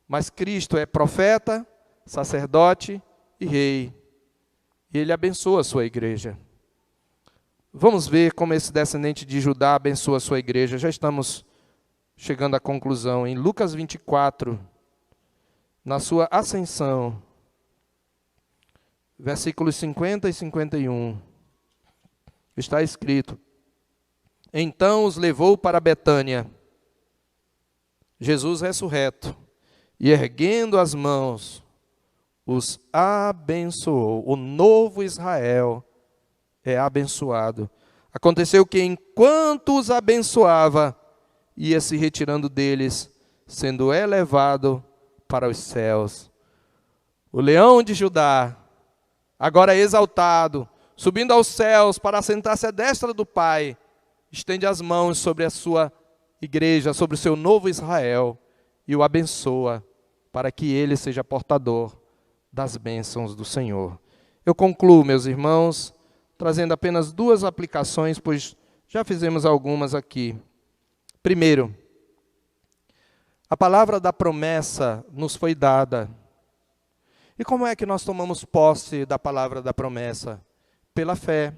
Mas Cristo é profeta, sacerdote e rei. E ele abençoa a sua igreja. Vamos ver como esse descendente de Judá abençoa a sua igreja. Já estamos chegando à conclusão. Em Lucas 24, na sua ascensão, versículos 50 e 51, está escrito: então os levou para Betânia, Jesus ressurreto, e erguendo as mãos, os abençoou. O novo Israel é abençoado. Aconteceu que enquanto os abençoava, ia se retirando deles, sendo elevado para os céus. O leão de Judá, agora exaltado, subindo aos céus para assentar-se à destra do Pai, estende as mãos sobre a sua igreja, sobre o seu novo Israel, e o abençoa, para que ele seja portador das bênçãos do Senhor. Eu concluo, meus irmãos, trazendo apenas duas aplicações, pois já fizemos algumas aqui. Primeiro, a palavra da promessa nos foi dada. E como é que nós tomamos posse da palavra da promessa? Pela fé.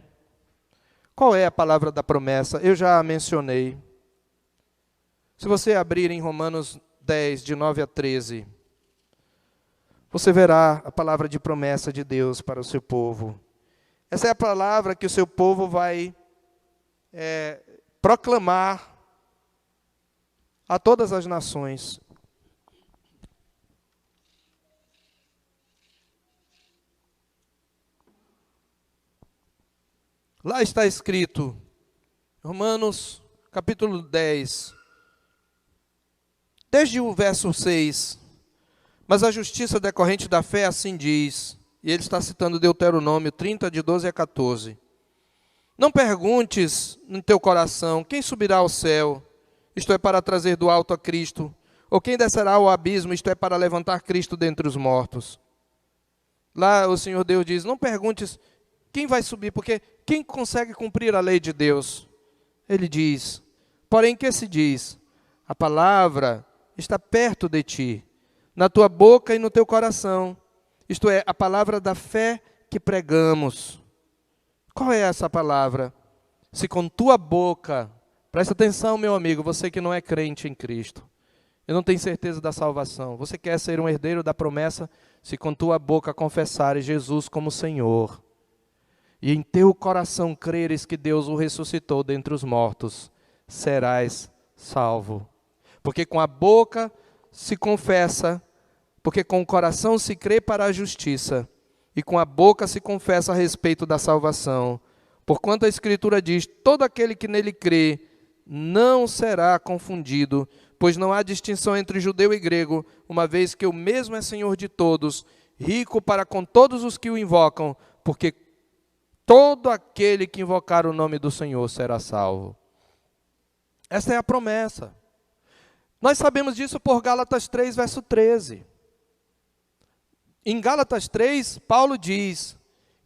Qual é a palavra da promessa? Eu já a mencionei. Se você abrir em Romanos 10, de 9 a 13, você verá a palavra de promessa de Deus para o seu povo. Essa é a palavra que o seu povo vai proclamar a todas as nações. Lá está escrito, Romanos capítulo 10, desde o verso 6, mas a justiça decorrente da fé assim diz, e ele está citando Deuteronômio 30, de 12 a 14. Não perguntes no teu coração, quem subirá ao céu, isto é, para trazer do alto a Cristo, ou quem descerá ao abismo, isto é, para levantar Cristo dentre os mortos. Lá o Senhor Deus diz, não perguntes quem vai subir, porque quem consegue cumprir a lei de Deus? Ele diz, porém que se diz? A palavra está perto de ti, na tua boca e no teu coração. Isto é, a palavra da fé que pregamos. Qual é essa palavra? Se com tua boca, presta atenção, meu amigo, você que não é crente em Cristo, eu não tenho certeza da salvação, você quer ser um herdeiro da promessa, se com tua boca confessares Jesus como Senhor, e em teu coração creres que Deus o ressuscitou dentre os mortos, serás salvo. Porque com a boca se confessa, porque com o coração se crê para a justiça, e com a boca se confessa a respeito da salvação. Porquanto a Escritura diz, todo aquele que nele crê não será confundido, pois não há distinção entre judeu e grego, uma vez que o mesmo é Senhor de todos, rico para com todos os que o invocam, porque todo aquele que invocar o nome do Senhor será salvo. Esta é a promessa. Nós sabemos disso por Gálatas 3, verso 13. Em Gálatas 3, Paulo diz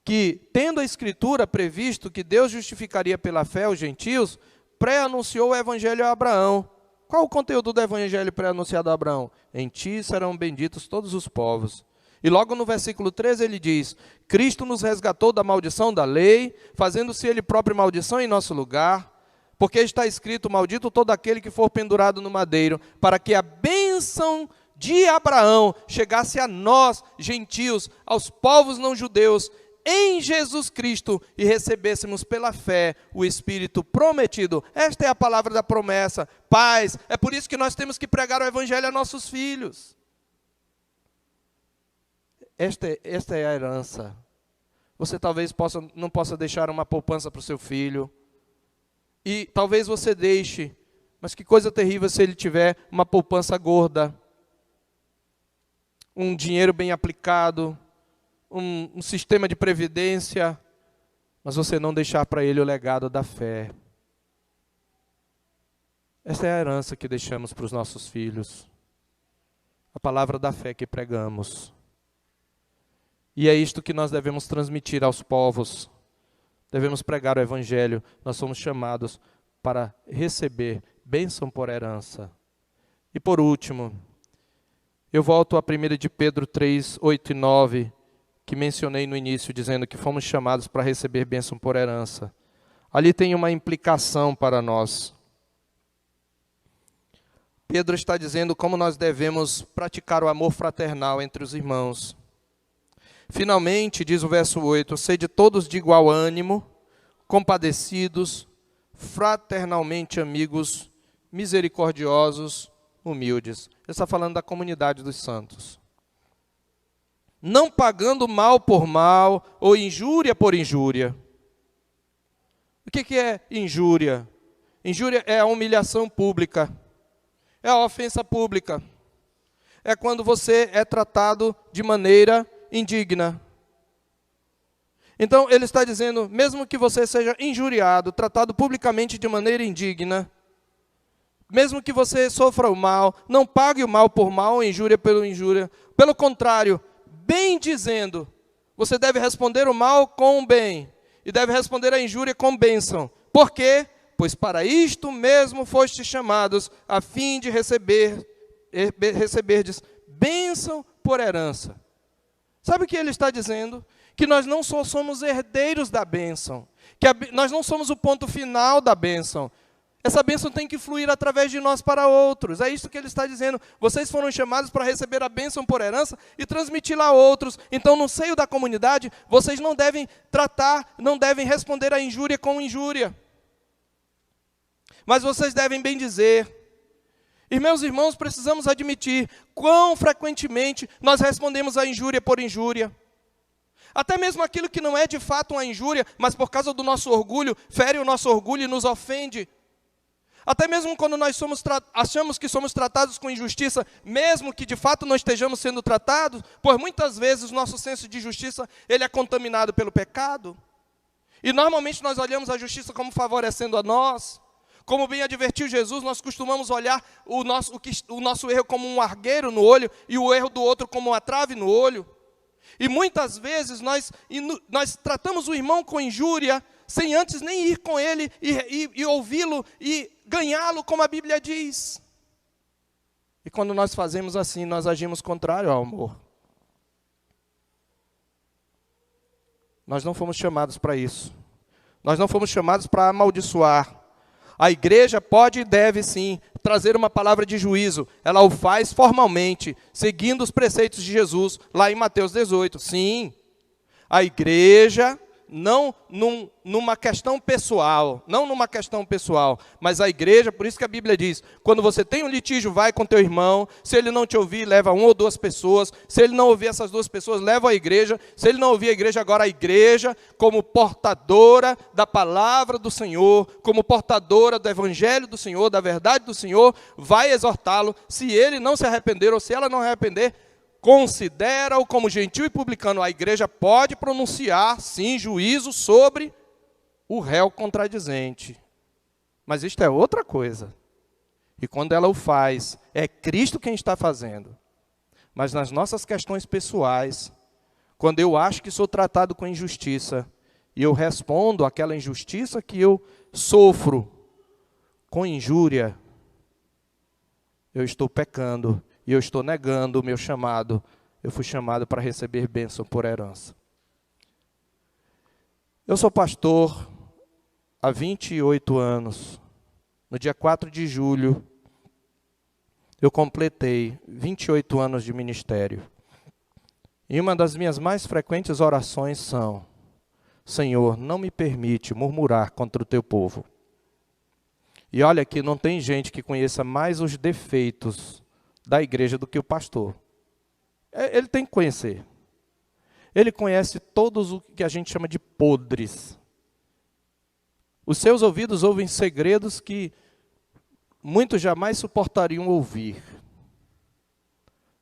que, tendo a Escritura previsto que Deus justificaria pela fé os gentios, pré-anunciou o Evangelho a Abraão. Qual o conteúdo do Evangelho pré-anunciado a Abraão? Em ti serão benditos todos os povos. E logo no versículo 13 ele diz, Cristo nos resgatou da maldição da lei, fazendo-se ele próprio maldição em nosso lugar, porque está escrito, maldito todo aquele que for pendurado no madeiro, para que a bênção de Abraão chegasse a nós, gentios, aos povos não judeus, em Jesus Cristo, e recebêssemos pela fé o Espírito prometido. Esta é a palavra da promessa. Pais, é por isso que nós temos que pregar o Evangelho a nossos filhos. Esta é a herança. Você talvez não possa deixar uma poupança para o seu filho. E talvez você deixe, mas que coisa terrível se ele tiver uma poupança gorda. Um dinheiro bem aplicado, um sistema de previdência, mas você não deixar para ele o legado da fé. Essa é a herança que deixamos para os nossos filhos. A palavra da fé que pregamos. E é isto que nós devemos transmitir aos povos. Devemos pregar o Evangelho. Nós somos chamados para receber bênção por herança. E por último, Eu volto a 1 de Pedro 3, 8 e 9, que mencionei no início, dizendo que fomos chamados para receber bênção por herança. Ali tem uma implicação para nós. Pedro está dizendo como nós devemos praticar o amor fraternal entre os irmãos. Finalmente, diz o verso 8, sede todos de igual ânimo, compadecidos, fraternalmente amigos, misericordiosos, humildes. Ele está falando da comunidade dos santos. Não pagando mal por mal ou injúria por injúria. O que é injúria? Injúria é a humilhação pública. É a ofensa pública. É quando você é tratado de maneira indigna. Então, ele está dizendo, mesmo que você seja injuriado, tratado publicamente de maneira indigna, mesmo que você sofra o mal, não pague o mal por mal ou injúria pela injúria. Pelo contrário, bem dizendo, você deve responder o mal com o bem, e deve responder a injúria com bênção. Por quê? Pois para isto mesmo fostes chamados, a fim de receberdes bênção por herança. Sabe o que ele está dizendo? Que nós não só somos herdeiros da bênção, que nós não somos o ponto final da bênção. Essa bênção tem que fluir através de nós para outros. É isso que ele está dizendo. Vocês foram chamados para receber a bênção por herança e transmiti-la a outros. Então, no seio da comunidade, vocês não devem tratar, não devem responder a injúria com injúria. Mas vocês devem bem dizer. E, meus irmãos, precisamos admitir quão frequentemente nós respondemos a injúria por injúria. Até mesmo aquilo que não é de fato uma injúria, mas por causa do nosso orgulho, fere o nosso orgulho e nos ofende. Até mesmo quando nós achamos que somos tratados com injustiça, mesmo que de fato não estejamos sendo tratados, pois muitas vezes o nosso senso de justiça ele é contaminado pelo pecado. E normalmente nós olhamos a justiça como favorecendo a nós. Como bem advertiu Jesus, nós costumamos olhar o nosso erro como um argueiro no olho e o erro do outro como uma trave no olho. E muitas vezes nós tratamos o irmão com injúria, sem antes nem ir com ele e ouvi-lo e ganhá-lo, como a Bíblia diz. E quando nós fazemos assim, nós agimos contrário ao amor. Nós não fomos chamados para isso. Nós não fomos chamados para amaldiçoar. A igreja pode e deve, sim, trazer uma palavra de juízo. Ela o faz formalmente, seguindo os preceitos de Jesus, lá em Mateus 18. Sim, a igreja, não numa questão pessoal, mas a igreja, por isso que a Bíblia diz, quando você tem um litígio, vai com teu irmão, se ele não te ouvir, leva 1 ou 2 pessoas, se ele não ouvir essas 2 pessoas, leva a igreja, se ele não ouvir a igreja, agora a igreja, como portadora da palavra do Senhor, como portadora do evangelho do Senhor, da verdade do Senhor, vai exortá-lo, se ele não se arrepender ou se ela não arrepender, considera-o como gentil e publicano. A igreja pode pronunciar, sim, juízo sobre o réu contradizente. Mas isto é outra coisa. E quando ela o faz, é Cristo quem está fazendo. Mas nas nossas questões pessoais, quando eu acho que sou tratado com injustiça, e eu respondo àquela injustiça que eu sofro com injúria, eu estou pecando. E eu estou negando o meu chamado. Eu fui chamado para receber bênção por herança. Eu sou pastor há 28 anos. No dia 4 de julho, eu completei 28 anos de ministério. E uma das minhas mais frequentes orações são: Senhor, não me permite murmurar contra o teu povo. E olha que não tem gente que conheça mais os defeitos da igreja do que o pastor. Ele tem que conhecer. Ele conhece todos o que a gente chama de podres. Os seus ouvidos ouvem segredos que muitos jamais suportariam ouvir.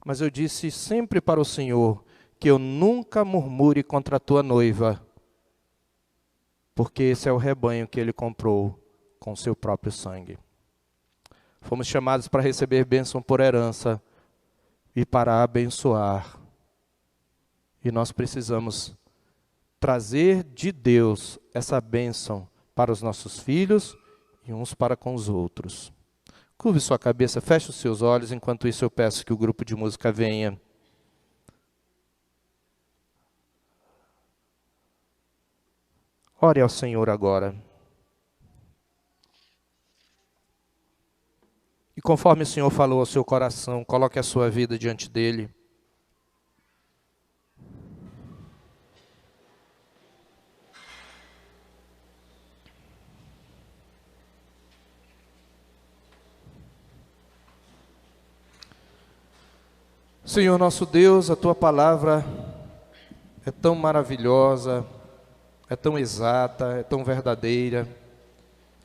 Mas eu disse sempre para o Senhor que eu nunca murmure contra a tua noiva, porque esse é o rebanho que ele comprou com seu próprio sangue. Fomos chamados para receber bênção por herança e para abençoar. E nós precisamos trazer de Deus essa bênção para os nossos filhos e uns para com os outros. Curve sua cabeça, feche os seus olhos, enquanto isso eu peço que o grupo de música venha. Ore ao Senhor agora. E conforme o Senhor falou ao seu coração, coloque a sua vida diante dele. Senhor nosso Deus, a Tua palavra é tão maravilhosa, é tão exata, é tão verdadeira,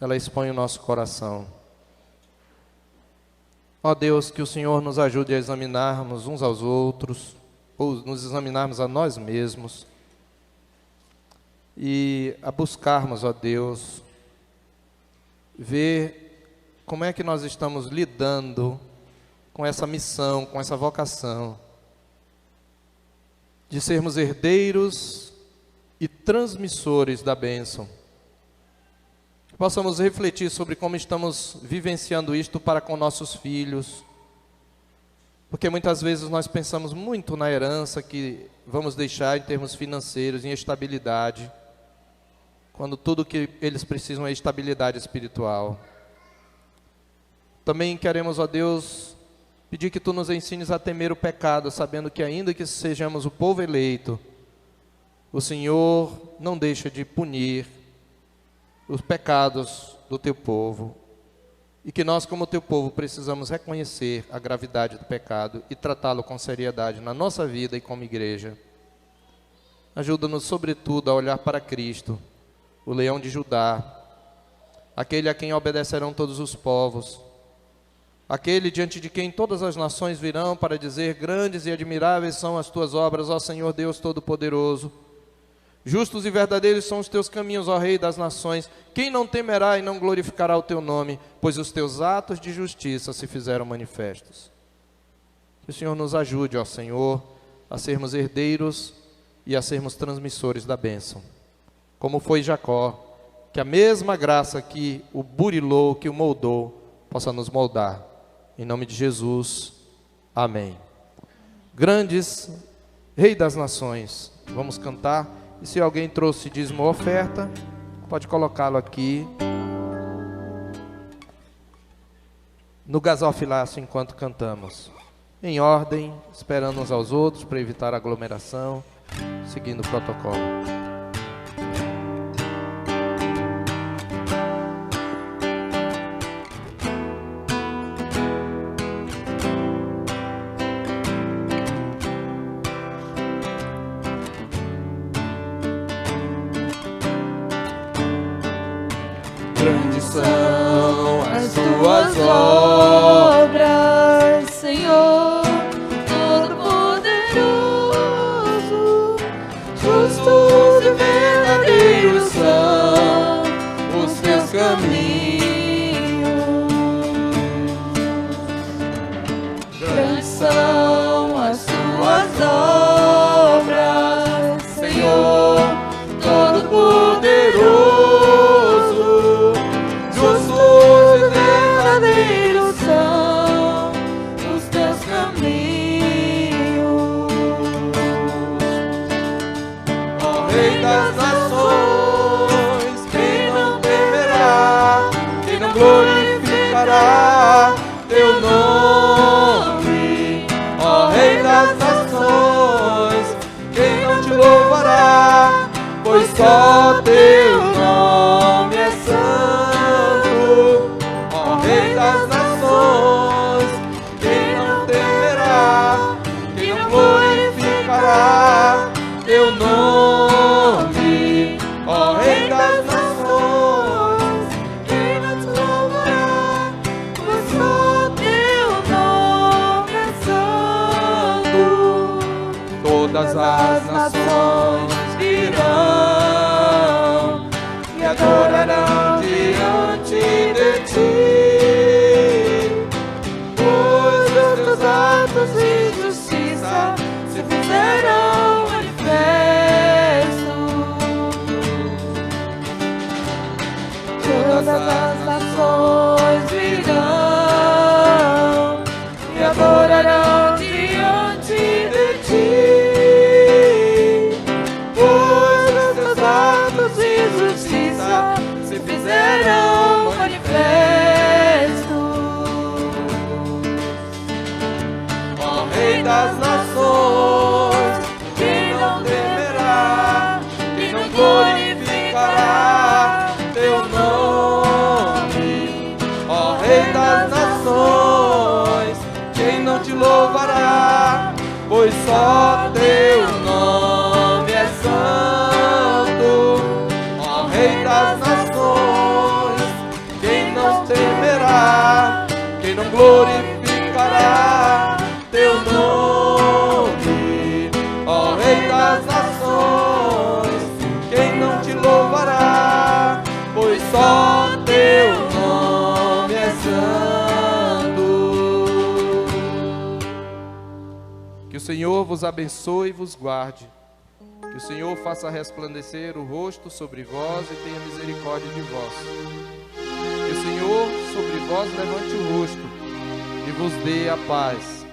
ela expõe o nosso coração. Ó Deus, que o Senhor nos ajude a examinarmos uns aos outros, ou nos examinarmos a nós mesmos, e a buscarmos, ó Deus, ver como é que nós estamos lidando com essa missão, com essa vocação, de sermos herdeiros e transmissores da bênção. Que possamos refletir sobre como estamos vivenciando isto para com nossos filhos, porque muitas vezes nós pensamos muito na herança que vamos deixar em termos financeiros, em estabilidade, quando tudo que eles precisam é estabilidade espiritual. Também queremos, ó Deus, pedir que Tu nos ensines a temer o pecado, sabendo que ainda que sejamos o povo eleito, o Senhor não deixa de punir os pecados do Teu povo, e que nós, como Teu povo, precisamos reconhecer a gravidade do pecado e tratá-lo com seriedade na nossa vida e como igreja. Ajuda-nos, sobretudo, a olhar para Cristo, o leão de Judá, aquele a quem obedecerão todos os povos, aquele diante de quem todas as nações virão para dizer: grandes e admiráveis são as Tuas obras, ó Senhor Deus Todo-Poderoso. Justos e verdadeiros são os Teus caminhos, ó Rei das nações. Quem não temerá e não glorificará o Teu nome? Pois os Teus atos de justiça se fizeram manifestos. Que o Senhor nos ajude, ó Senhor, a sermos herdeiros e a sermos transmissores da bênção. Como foi Jacó, que a mesma graça que o burilou, que o moldou, possa nos moldar. Em nome de Jesus, amém. Grandes, Rei das nações, vamos cantar. E se alguém trouxe dízimo ou oferta, pode colocá-lo aqui no gasofilácio enquanto cantamos. Em ordem, esperando uns aos outros para evitar aglomeração, seguindo o protocolo. Grandes são as Tuas obras, Senhor, Todo-Poderoso. Justos e verdadeiros são os Teus caminhos. Grandes são as Tuas obras, Senhor, Todo-Poderoso. Glorificará Teu nome, ó Rei das nações. Quem não Te louvará, pois só Teu nome é santo, ó Rei das nações. Quem não temerá, quem não glorificará Teu nome, ó Rei das nações. Todas as nações virão e adorarão diante de Ti, pois os Teus atos de justiça se fizeram manifestos. Todas as nações virão pois só teu nome é santo, ó Rei das nações. Quem não temerá, quem não glorificará teu nome, ó Rei das nações? Quem não te louvará, pois só teu nome é santo. Que o Senhor vos abençoe e vos guarde. Que o Senhor faça resplandecer o rosto sobre vós e tenha misericórdia de vós. Que o Senhor sobre vós levante o rosto e vos dê a paz.